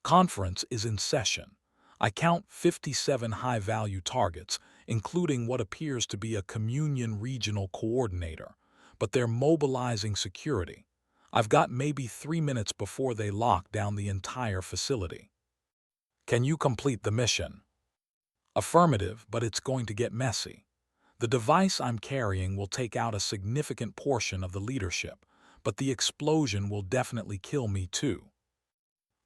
Conference is in session. I count 57 high-value targets, including what appears to be a Communion regional coordinator, but they're mobilizing security. I've got maybe 3 minutes before they lock down the entire facility. Can you complete the mission? Affirmative, but it's going to get messy. The device I'm carrying will take out a significant portion of the leadership, but the explosion will definitely kill me too.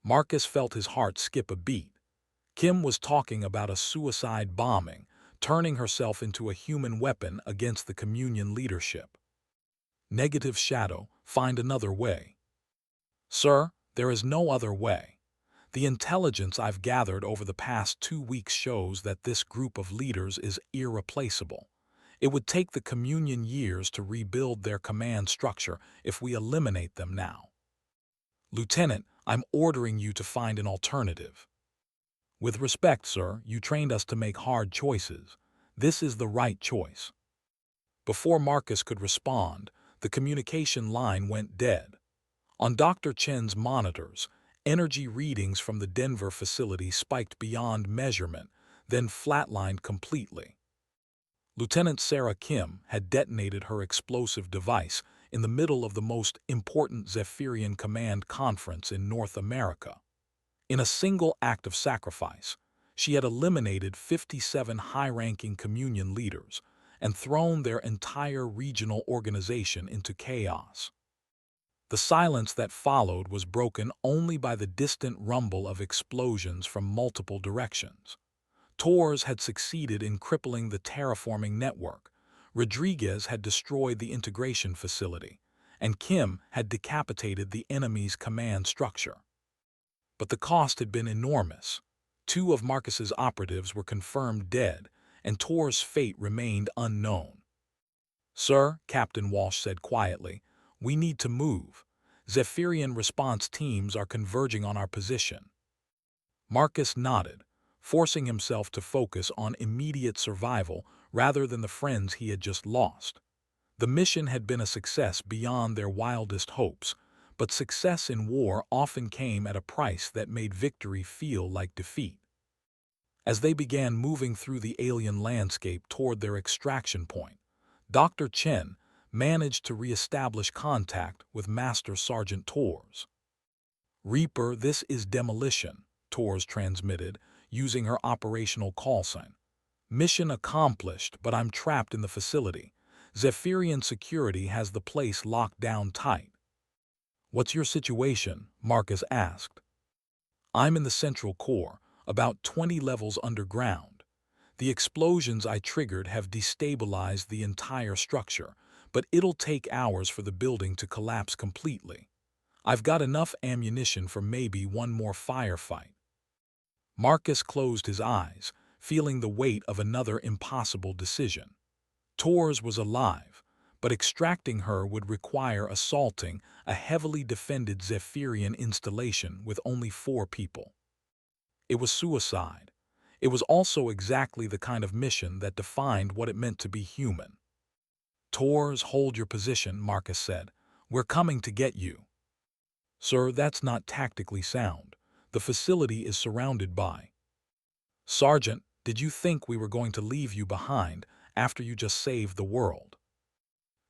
Marcus felt his heart skip a beat. Kim was talking about a suicide bombing, turning herself into a human weapon against the Communion leadership. Negative, Shadow, find another way. Sir, there is no other way. The intelligence I've gathered over the past 2 weeks shows that this group of leaders is irreplaceable. It would take the Communion years to rebuild their command structure if we eliminate them now. Lieutenant, I'm ordering you to find an alternative. With respect, sir, you trained us to make hard choices. This is the right choice. Before Marcus could respond, the communication line went dead. On Dr. Chen's monitors, energy readings from the Denver facility spiked beyond measurement, then flatlined completely. Lieutenant Sarah Kim had detonated her explosive device in the middle of the most important Zephyrian Command conference in North America. In a single act of sacrifice, she had eliminated 57 high-ranking Communion leaders and thrown their entire regional organization into chaos. The silence that followed was broken only by the distant rumble of explosions from multiple directions. Torres had succeeded in crippling the terraforming network, Rodriguez had destroyed the integration facility, and Kim had decapitated the enemy's command structure. But the cost had been enormous. 2 of Marcus's operatives were confirmed dead, and Torres' fate remained unknown. Sir, Captain Walsh said quietly, we need to move. Zephyrian response teams are converging on our position. Marcus nodded, forcing himself to focus on immediate survival rather than the friends he had just lost. The mission had been a success beyond their wildest hopes, but success in war often came at a price that made victory feel like defeat. As they began moving through the alien landscape toward their extraction point, Dr. Chen managed to re-establish contact with Master Sergeant Torres. Reaper, this is Demolition, Torres transmitted, using her operational call sign. Mission accomplished, but I'm trapped in the facility. Zephyrian security has the place locked down tight. What's your situation? Marcus asked. I'm in the central core, about 20 levels underground. The explosions I triggered have destabilized the entire structure, but it'll take hours for the building to collapse completely. I've got enough ammunition for maybe one more firefight. Marcus closed his eyes, feeling the weight of another impossible decision. Torres was alive, but extracting her would require assaulting a heavily defended Zephyrian installation with only 4 people. It was suicide. It was also exactly the kind of mission that defined what it meant to be human. Torres, hold your position, Marcus said. We're coming to get you. Sir, that's not tactically sound. The facility is surrounded by. Sergeant, did you think we were going to leave you behind after you just saved the world?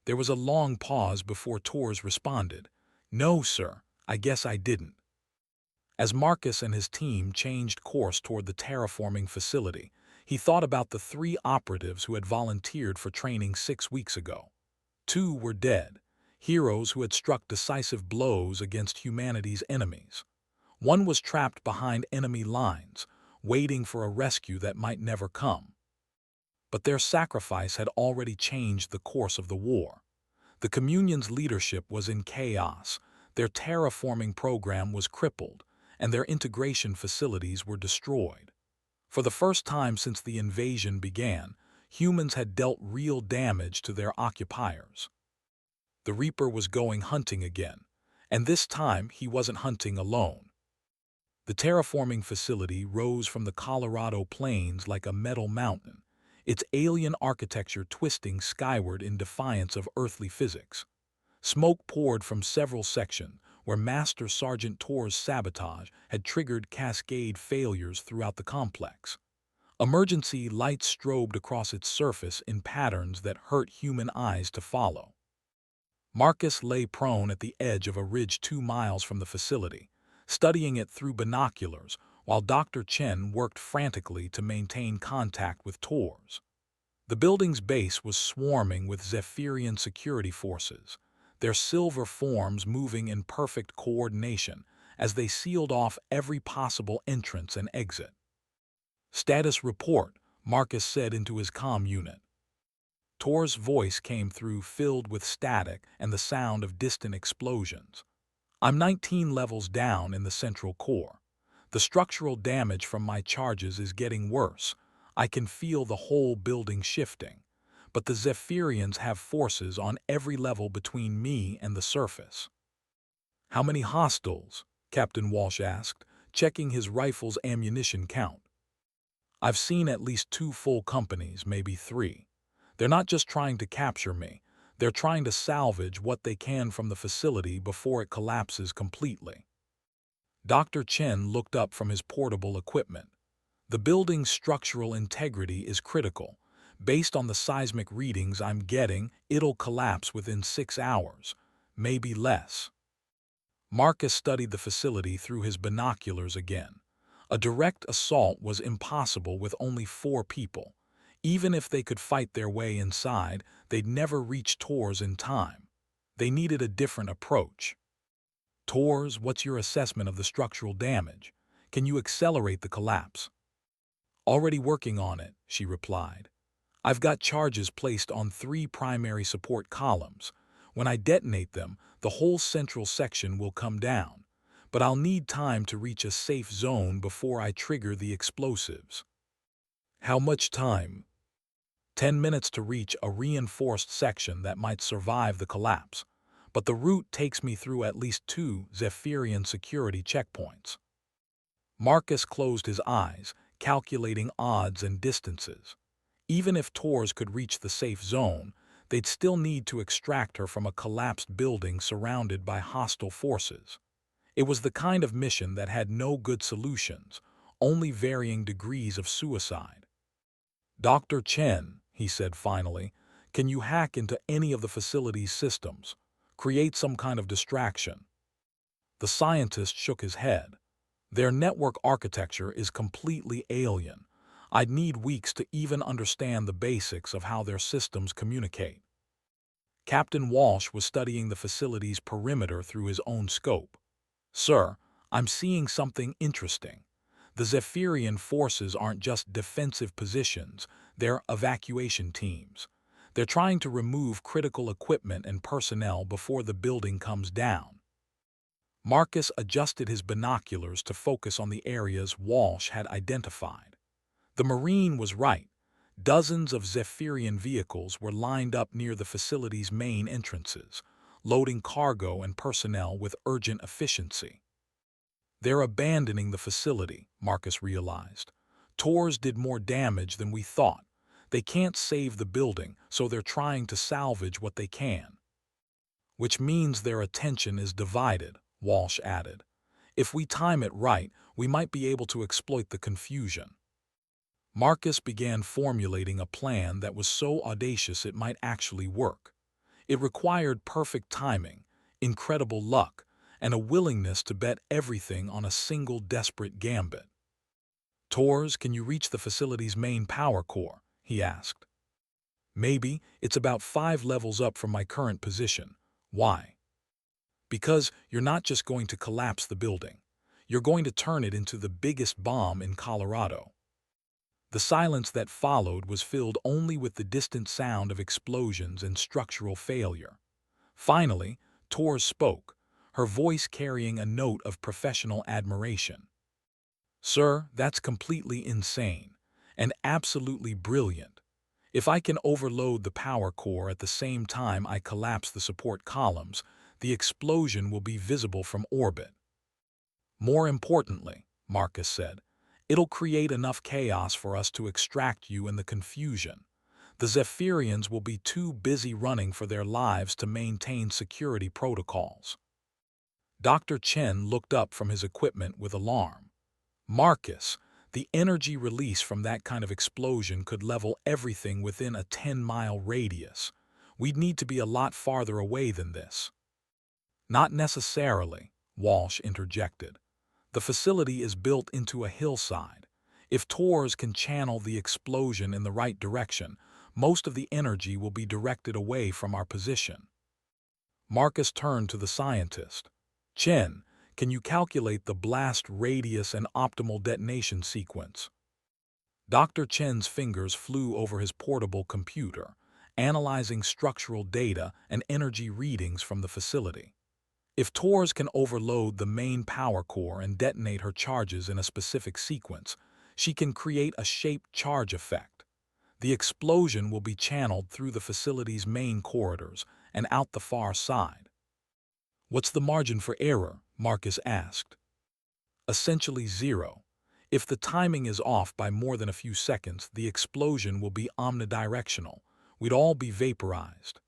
There was a long pause before Torres responded. No, sir, I guess I didn't. As Marcus and his team changed course toward the terraforming facility, he thought about the 3 operatives who had volunteered for training 6 weeks ago. 2 were dead, heroes who had struck decisive blows against humanity's enemies. One was trapped behind enemy lines, waiting for a rescue that might never come. But their sacrifice had already changed the course of the war. The Communion's leadership was in chaos, their terraforming program was crippled, and their integration facilities were destroyed. For the first time since the invasion began, humans had dealt real damage to their occupiers. The Reaper was going hunting again, and this time he wasn't hunting alone. The terraforming facility rose from the Colorado plains like a metal mountain, its alien architecture twisting skyward in defiance of earthly physics. Smoke poured from several sections, where Master Sergeant Tor's sabotage had triggered cascade failures throughout the complex. Emergency lights strobed across its surface in patterns that hurt human eyes to follow. Marcus lay prone at the edge of a ridge 2 miles from the facility, studying it through binoculars, while Dr. Chen worked frantically to maintain contact with Tors. The building's base was swarming with Zephyrian security forces, their silver forms moving in perfect coordination as they sealed off every possible entrance and exit. "Status report," Marcus said into his comm unit. Tor's voice came through filled with static and the sound of distant explosions. "I'm 19 levels down in the central core. The structural damage from my charges is getting worse. I can feel the whole building shifting. But the Zephyrians have forces on every level between me and the surface." "How many hostiles?" Captain Walsh asked, checking his rifle's ammunition count. "I've seen at least 2 full companies, maybe 3. They're not just trying to capture me, they're trying to salvage what they can from the facility before it collapses completely." Dr. Chen looked up from his portable equipment. "The building's structural integrity is critical. Based on the seismic readings I'm getting, it'll collapse within 6 hours, maybe less." Marcus studied the facility through his binoculars again. A direct assault was impossible with only 4 people. Even if they could fight their way inside, they'd never reach Tors in time. They needed a different approach. "Tors, what's your assessment of the structural damage? Can you accelerate the collapse?" "Already working on it," she replied. "I've got charges placed on 3 primary support columns. When I detonate them, the whole central section will come down. But I'll need time to reach a safe zone before I trigger the explosives." "How much time?" 10 minutes to reach a reinforced section that might survive the collapse. But the route takes me through at least 2 Zephyrian security checkpoints. Marcus closed his eyes, calculating odds and distances. Even if Tors could reach the safe zone, they'd still need to extract her from a collapsed building surrounded by hostile forces. It was the kind of mission that had no good solutions, only varying degrees of suicide. "Dr. Chen," he said finally, "can you hack into any of the facility's systems? Create some kind of distraction?" The scientist shook his head. "Their network architecture is completely alien. I'd need weeks to even understand the basics of how their systems communicate." Captain Walsh was studying the facility's perimeter through his own scope. "Sir, I'm seeing something interesting. The Zephyrian forces aren't just defensive positions, they're evacuation teams. They're trying to remove critical equipment and personnel before the building comes down." Marcus adjusted his binoculars to focus on the areas Walsh had identified. The Marine was right. Dozens of Zephyrian vehicles were lined up near the facility's main entrances, loading cargo and personnel with urgent efficiency. "They're abandoning the facility," Marcus realized. "Tors did more damage than we thought. They can't save the building, so they're trying to salvage what they can." "Which means their attention is divided," Walsh added. "If we time it right, we might be able to exploit the confusion." Marcus began formulating a plan that was so audacious it might actually work. It required perfect timing, incredible luck, and a willingness to bet everything on a single desperate gambit. "Tors, can you reach the facility's main power core?" he asked. "Maybe. It's about 5 levels up from my current position." "Why?" "Because you're not just going to collapse the building. You're going to turn it into the biggest bomb in Colorado." The silence that followed was filled only with the distant sound of explosions and structural failure. Finally, Torres spoke, her voice carrying a note of professional admiration. "Sir, that's completely insane, and absolutely brilliant. If I can overload the power core at the same time I collapse the support columns, the explosion will be visible from orbit. More importantly," Marcus said, "it'll create enough chaos for us to extract you in the confusion. The Zephyrians will be too busy running for their lives to maintain security protocols." Dr. Chen looked up from his equipment with alarm. "Marcus, the energy release from that kind of explosion could level everything within a 10-mile radius. We'd need to be a lot farther away than this." "Not necessarily," Walsh interjected. "The facility is built into a hillside. If Torres can channel the explosion in the right direction, most of the energy will be directed away from our position." Marcus turned to the scientist. "Chen, can you calculate the blast radius and optimal detonation sequence?" Dr. Chen's fingers flew over his portable computer, analyzing structural data and energy readings from the facility. If Torres can overload the main power core and detonate her charges in a specific sequence, she can create a shaped charge effect. The explosion will be channeled through the facility's main corridors and out the far side. "What's the margin for error?" Marcus asked. "Essentially zero. If the timing is off by more than a few seconds, the explosion will be omnidirectional. We'd all be vaporized."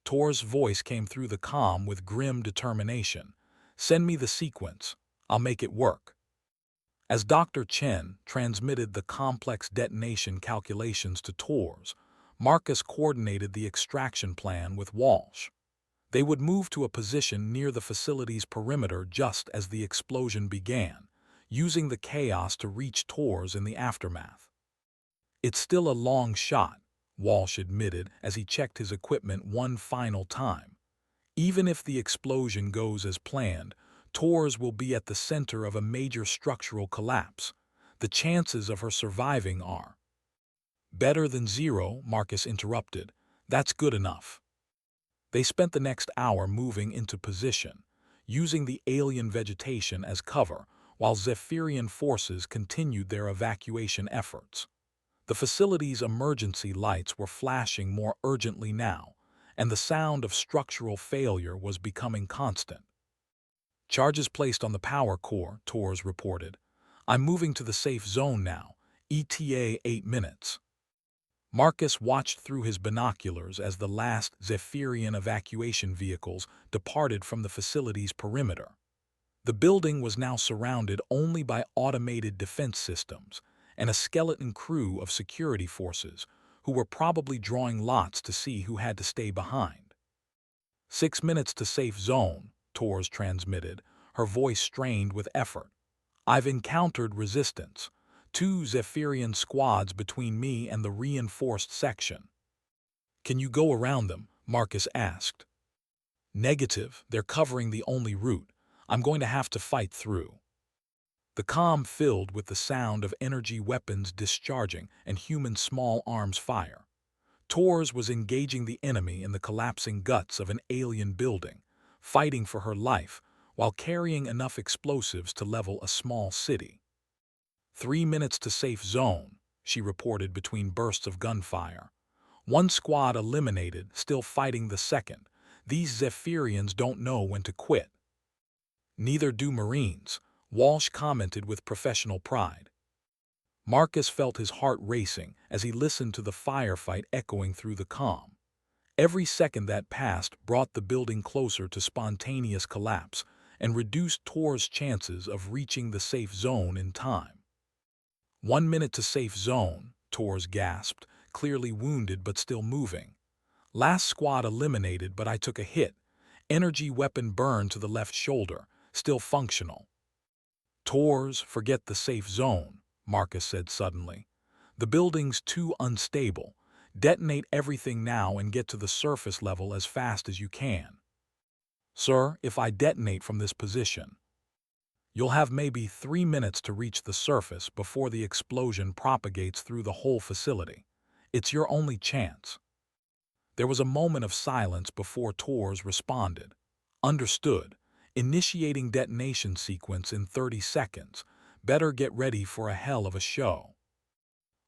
Tor's voice came through the comm with grim determination. "Send me the sequence. I'll make it work." As Dr. Chen transmitted the complex detonation calculations to Torres, Marcus coordinated the extraction plan with Walsh. They would move to a position near the facility's perimeter just as the explosion began, using the chaos to reach Torres in the aftermath. "It's still a long shot," Walsh admitted as he checked his equipment one final time. "Even if the explosion goes as planned, Torres will be at the center of a major structural collapse. The chances of her surviving are—" "Better than zero," Marcus interrupted. "That's good enough." They spent the next hour moving into position, using the alien vegetation as cover, while Zephyrian forces continued their evacuation efforts. The facility's emergency lights were flashing more urgently now, and the sound of structural failure was becoming constant. "Charges placed on the power core," Torres reported. "I'm moving to the safe zone now, ETA 8 minutes." Marcus watched through his binoculars as the last Zephyrian evacuation vehicles departed from the facility's perimeter. The building was now surrounded only by automated defense systems and a skeleton crew of security forces who were probably drawing lots to see who had to stay behind. 6 minutes to safe zone," Torres transmitted, her voice strained with effort. "I've encountered resistance. 2 Zephyrian squads between me and the reinforced section." "Can you go around them?" Marcus asked. "Negative, they're covering the only route. I'm going to have to fight through." The comm filled with the sound of energy weapons discharging and human small arms fire. Torres was engaging the enemy in the collapsing guts of an alien building, fighting for her life while carrying enough explosives to level a small city. 3 minutes to safe zone," she reported between bursts of gunfire. "1 squad eliminated, still fighting the second. These Zephyrians don't know when to quit." "Neither do Marines," Walsh commented with professional pride. Marcus felt his heart racing as he listened to the firefight echoing through the comm. Every second that passed brought the building closer to spontaneous collapse and reduced Tor's chances of reaching the safe zone in time. 1 minute to safe zone," Torres gasped, clearly wounded but still moving. "Last squad eliminated, but I took a hit. Energy weapon burned to the left shoulder, still functional." "Torres, forget the safe zone," Marcus said suddenly. "The building's too unstable. Detonate everything now and get to the surface level as fast as you can." "Sir, if I detonate from this position—" You'll have maybe 3 minutes to reach the surface before the explosion propagates through the whole facility. It's your only chance. There was a moment of silence before Tors responded. Understood. Initiating detonation sequence in 30 seconds. Better get ready for a hell of a show.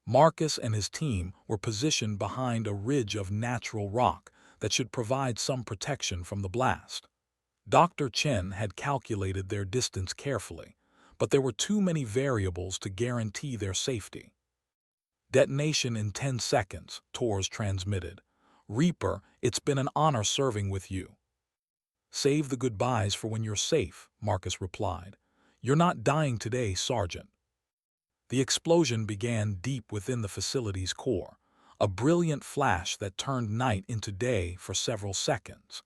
Marcus and his team were positioned behind a ridge of natural rock that should provide some protection from the blast. Dr. Chen had calculated their distance carefully, but there were too many variables to guarantee their safety. Detonation in 10 seconds, Tors transmitted. Reaper, it's been an honor serving with you. Save the goodbyes for when you're safe, Marcus replied. You're not dying today, Sergeant. The explosion began deep within the facility's core, a brilliant flash that turned night into day for several seconds.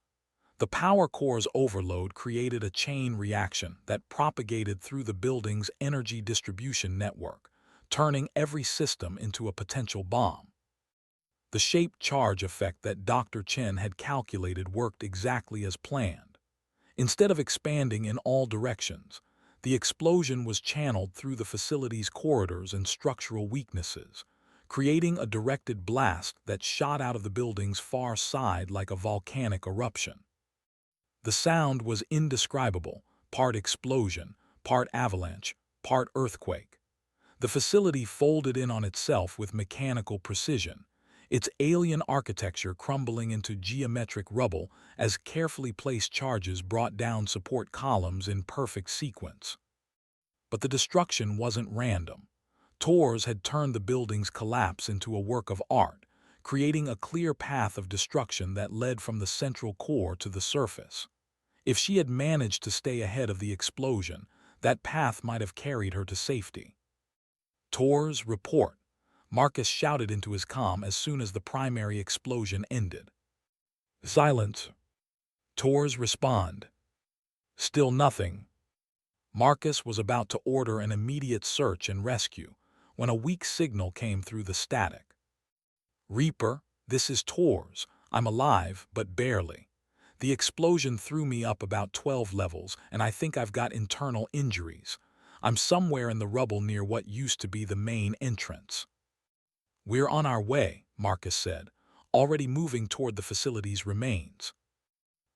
The power core's overload created a chain reaction that propagated through the building's energy distribution network, turning every system into a potential bomb. The shaped charge effect that Dr. Chen had calculated worked exactly as planned. Instead of expanding in all directions, the explosion was channeled through the facility's corridors and structural weaknesses, creating a directed blast that shot out of the building's far side like a volcanic eruption. The sound was indescribable, part explosion, part avalanche, part earthquake. The facility folded in on itself with mechanical precision, its alien architecture crumbling into geometric rubble as carefully placed charges brought down support columns in perfect sequence. But the destruction wasn't random. Tors had turned the building's collapse into a work of art, creating a clear path of destruction that led from the central core to the surface. If she had managed to stay ahead of the explosion, that path might have carried her to safety. Tors, report. Marcus shouted into his comm as soon as the primary explosion ended. Silence. Tors, respond. Still nothing. Marcus was about to order an immediate search and rescue when a weak signal came through the static. Reaper, this is Tors. I'm alive, but barely. The explosion threw me up about 12 levels, and I think I've got internal injuries. I'm somewhere in the rubble near what used to be the main entrance. We're on our way, Marcus said, already moving toward the facility's remains.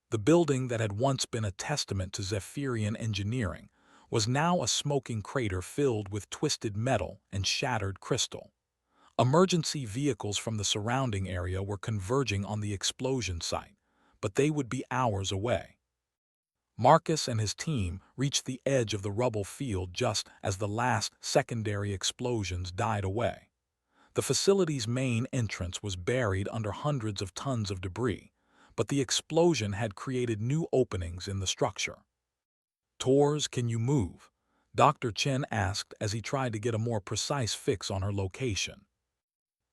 The building that had once been a testament to Zephyrian engineering was now a smoking crater filled with twisted metal and shattered crystal. Emergency vehicles from the surrounding area were converging on the explosion site, but they would be hours away. Marcus and his team reached the edge of the rubble field just as the last secondary explosions died away. The facility's main entrance was buried under hundreds of tons of debris, but the explosion had created new openings in the structure. Tors, can you move? Dr. Chen asked as he tried to get a more precise fix on her location.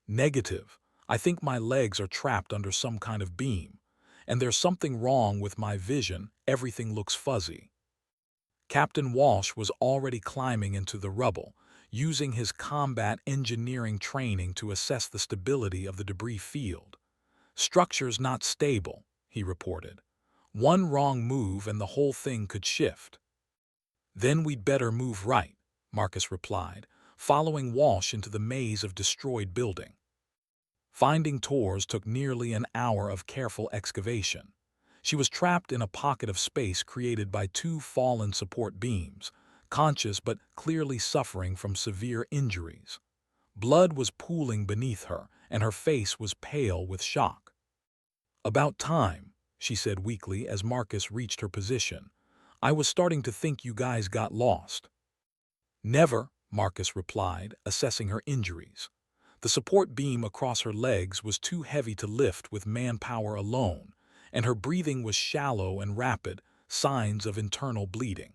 Negative. I think my legs are trapped under some kind of beam, and there's something wrong with my vision. Everything looks fuzzy. Captain Walsh was already climbing into the rubble, using his combat engineering training to assess the stability of the debris field. Structure's not stable, he reported. One wrong move and the whole thing could shift. Then we'd better move right, Marcus replied, following Walsh into the maze of destroyed building. Finding Tors took nearly an hour of careful excavation. She was trapped in a pocket of space created by two fallen support beams, conscious but clearly suffering from severe injuries. Blood was pooling beneath her, and her face was pale with shock. About time, she said weakly as Marcus reached her position. I was starting to think you guys got lost. Never, Marcus replied, assessing her injuries. The support beam across her legs was too heavy to lift with manpower alone, and her breathing was shallow and rapid, signs of internal bleeding.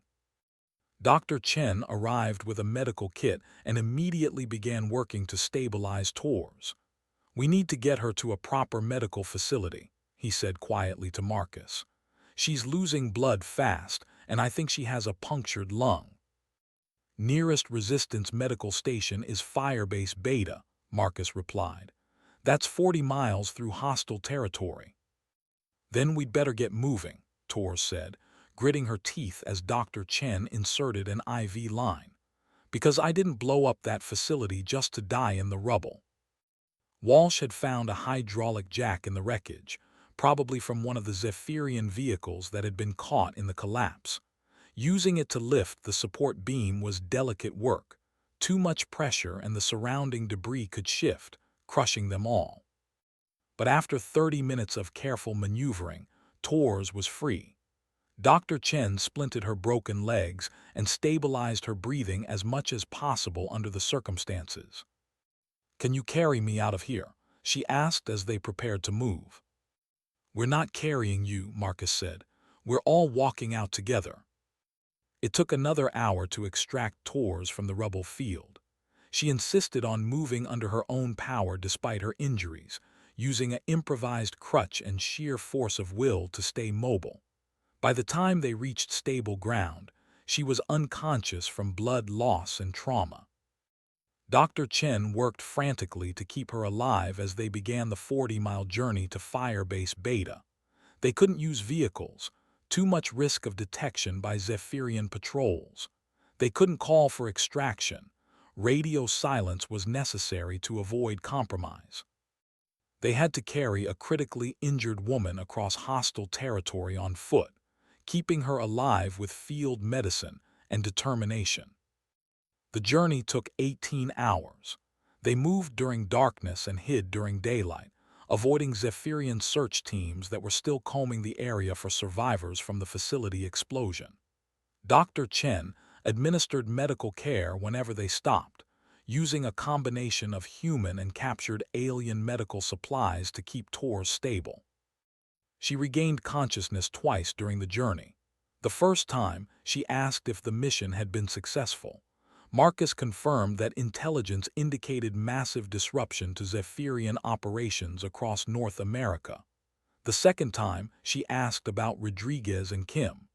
Dr. Chen arrived with a medical kit and immediately began working to stabilize Tors. We need to get her to a proper medical facility, he said quietly to Marcus. She's losing blood fast, and I think she has a punctured lung. Nearest resistance medical station is Firebase Beta, Marcus replied. That's 40 miles through hostile territory. Then we'd better get moving, Tors said. gritting her teeth as Dr. Chen inserted an IV line. "Because I didn't blow up that facility just to die in the rubble." Walsh had found a hydraulic jack in the wreckage, probably from one of the Zephyrian vehicles that had been caught in the collapse. Using it to lift the support beam was delicate work. Too much pressure and the surrounding debris could shift, crushing them all. But after 30 minutes of careful maneuvering, Torres was free. Dr. Chen splinted her broken legs and stabilized her breathing as much as possible under the circumstances. "Can you carry me out of here?" she asked as they prepared to move. "We're not carrying you," Marcus said. "We're all walking out together." It took another hour to extract Torres from the rubble field. She insisted on moving under her own power despite her injuries, using an improvised crutch and sheer force of will to stay mobile. By the time they reached stable ground, she was unconscious from blood loss and trauma. Dr. Chen worked frantically to keep her alive as they began the 40-mile journey to Firebase Beta. They couldn't use vehicles, too much risk of detection by Zephyrian patrols. They couldn't call for extraction. Radio silence was necessary to avoid compromise. They had to carry a critically injured woman across hostile territory on foot, keeping her alive with field medicine and determination. The journey took 18 hours. They moved during darkness and hid during daylight, avoiding Zephyrian search teams that were still combing the area for survivors from the facility explosion. Dr. Chen administered medical care whenever they stopped, using a combination of human and captured alien medical supplies to keep Torres stable. She regained consciousness twice during the journey. The first time, she asked if the mission had been successful. Marcus confirmed that intelligence indicated massive disruption to Zephyrian operations across North America. The second time, she asked about Rodriguez and Kim.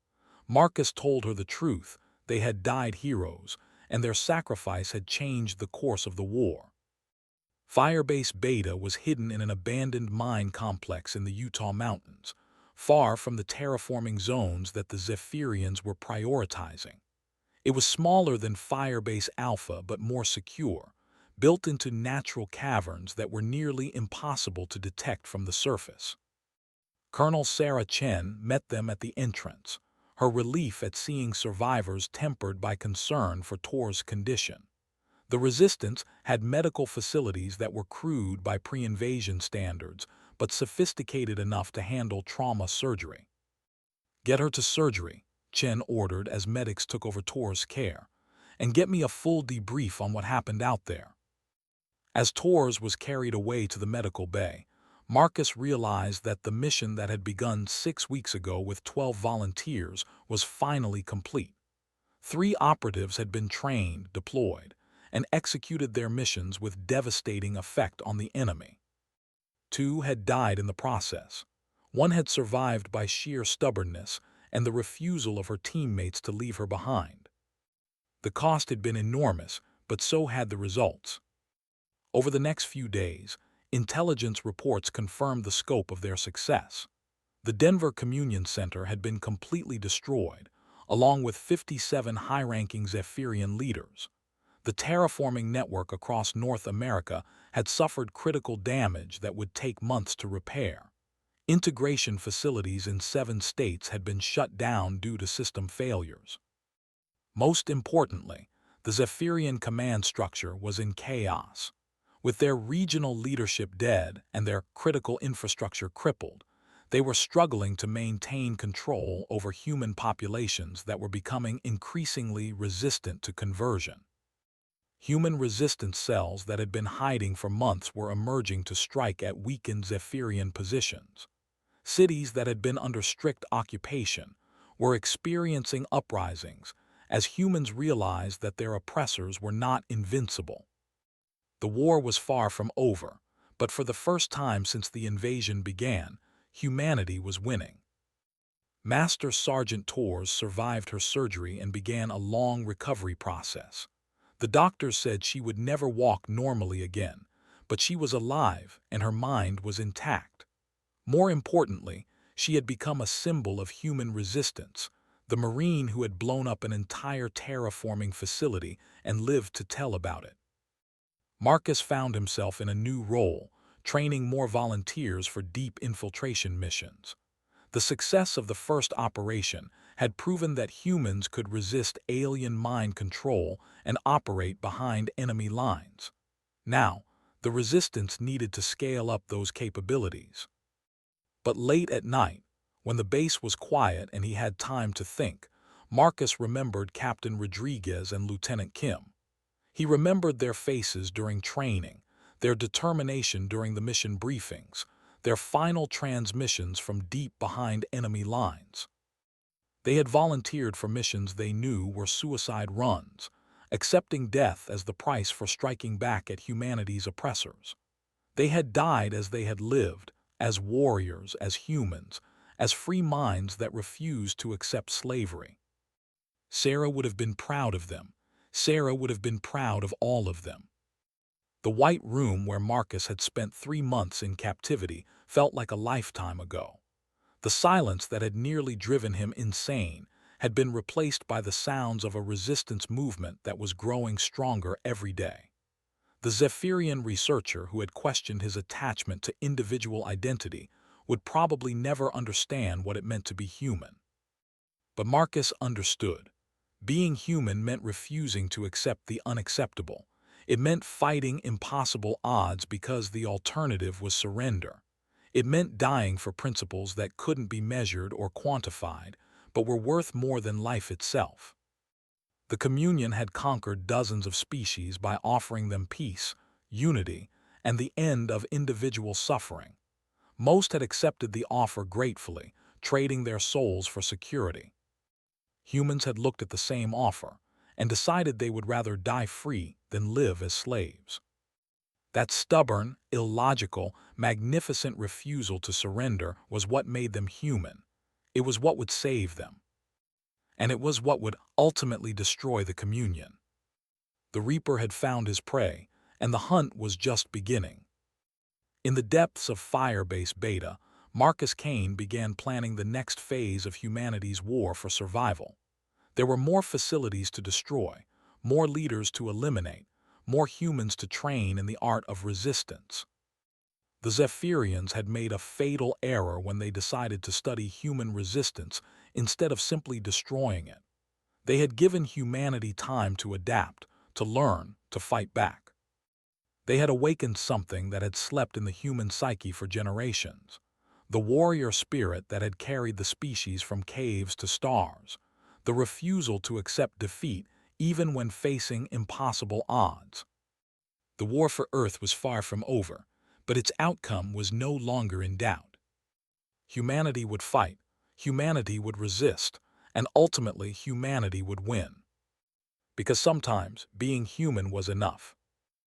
Marcus told her the truth: they had died heroes, and their sacrifice had changed the course of the war. Firebase Beta was hidden in an abandoned mine complex in the Utah mountains, far from the terraforming zones that the Zephyrians were prioritizing. It was smaller than Firebase Alpha but more secure, built into natural caverns that were nearly impossible to detect from the surface. Colonel Sarah Chen met them at the entrance, her relief at seeing survivors tempered by concern for Tor's condition. The Resistance had medical facilities that were crude by pre-invasion standards, but sophisticated enough to handle trauma surgery. "Get her to surgery," Chen ordered as medics took over Tor's care, "and get me a full debrief on what happened out there." As Torres was carried away to the medical bay, Marcus realized that the mission that had begun 6 weeks ago with 12 volunteers was finally complete. 3 operatives had been trained, deployed, and executed their missions with devastating effect on the enemy. 2 had died in the process. 1 had survived by sheer stubbornness and the refusal of her teammates to leave her behind. The cost had been enormous, but so had the results. Over the next few days, intelligence reports confirmed the scope of their success. The Denver Communion Center had been completely destroyed, along with 57 high-ranking Zephyrian leaders. The terraforming network across North America had suffered critical damage that would take months to repair. Integration facilities in 7 states had been shut down due to system failures. Most importantly, the Zephyrian command structure was in chaos. With their regional leadership dead and their critical infrastructure crippled, they were struggling to maintain control over human populations that were becoming increasingly resistant to conversion. Human resistance cells that had been hiding for months were emerging to strike at weakened Zephyrian positions. Cities that had been under strict occupation were experiencing uprisings as humans realized that their oppressors were not invincible. The war was far from over, but for the first time since the invasion began, humanity was winning. Master Sergeant Torres survived her surgery and began a long recovery process. The doctors said she would never walk normally again, but she was alive and her mind was intact. More importantly, she had become a symbol of human resistance, the Marine who had blown up an entire terraforming facility and lived to tell about it. Marcus found himself in a new role, training more volunteers for deep infiltration missions. The success of the first operation had proven that humans could resist alien mind control and operate behind enemy lines. Now, the resistance needed to scale up those capabilities. But late at night, when the base was quiet and he had time to think, Marcus remembered Captain Rodriguez and Lieutenant Kim. He remembered their faces during training, their determination during the mission briefings, their final transmissions from deep behind enemy lines. They had volunteered for missions they knew were suicide runs, accepting death as the price for striking back at humanity's oppressors. They had died as they had lived, as warriors, as humans, as free minds that refused to accept slavery. Sarah would have been proud of them. Sarah would have been proud of all of them. The white room where Marcus had spent 3 months in captivity felt like a lifetime ago. The silence that had nearly driven him insane had been replaced by the sounds of a resistance movement that was growing stronger every day. The Zephyrian researcher who had questioned his attachment to individual identity would probably never understand what it meant to be human. But Marcus understood. Being human meant refusing to accept the unacceptable. It meant fighting impossible odds because the alternative was surrender. It meant dying for principles that couldn't be measured or quantified, but were worth more than life itself. The communion had conquered dozens of species by offering them peace, unity, and the end of individual suffering. Most had accepted the offer gratefully, trading their souls for security. Humans had looked at the same offer and decided they would rather die free than live as slaves. That stubborn, illogical, magnificent refusal to surrender was what made them human. It was what would save them. And it was what would ultimately destroy the communion. The Reaper had found his prey, and the hunt was just beginning. In the depths of Firebase Beta, Marcus Kane began planning the next phase of humanity's war for survival. There were more facilities to destroy, more leaders to eliminate, more humans to train in the art of resistance. The Zephyrians had made a fatal error when they decided to study human resistance instead of simply destroying it. They had given humanity time to adapt, to learn, to fight back. They had awakened something that had slept in the human psyche for generations. The warrior spirit that had carried the species from caves to stars. The refusal to accept defeat even when facing impossible odds. The war for Earth was far from over, but its outcome was no longer in doubt. Humanity would fight, humanity would resist, and ultimately humanity would win. Because sometimes being human was enough.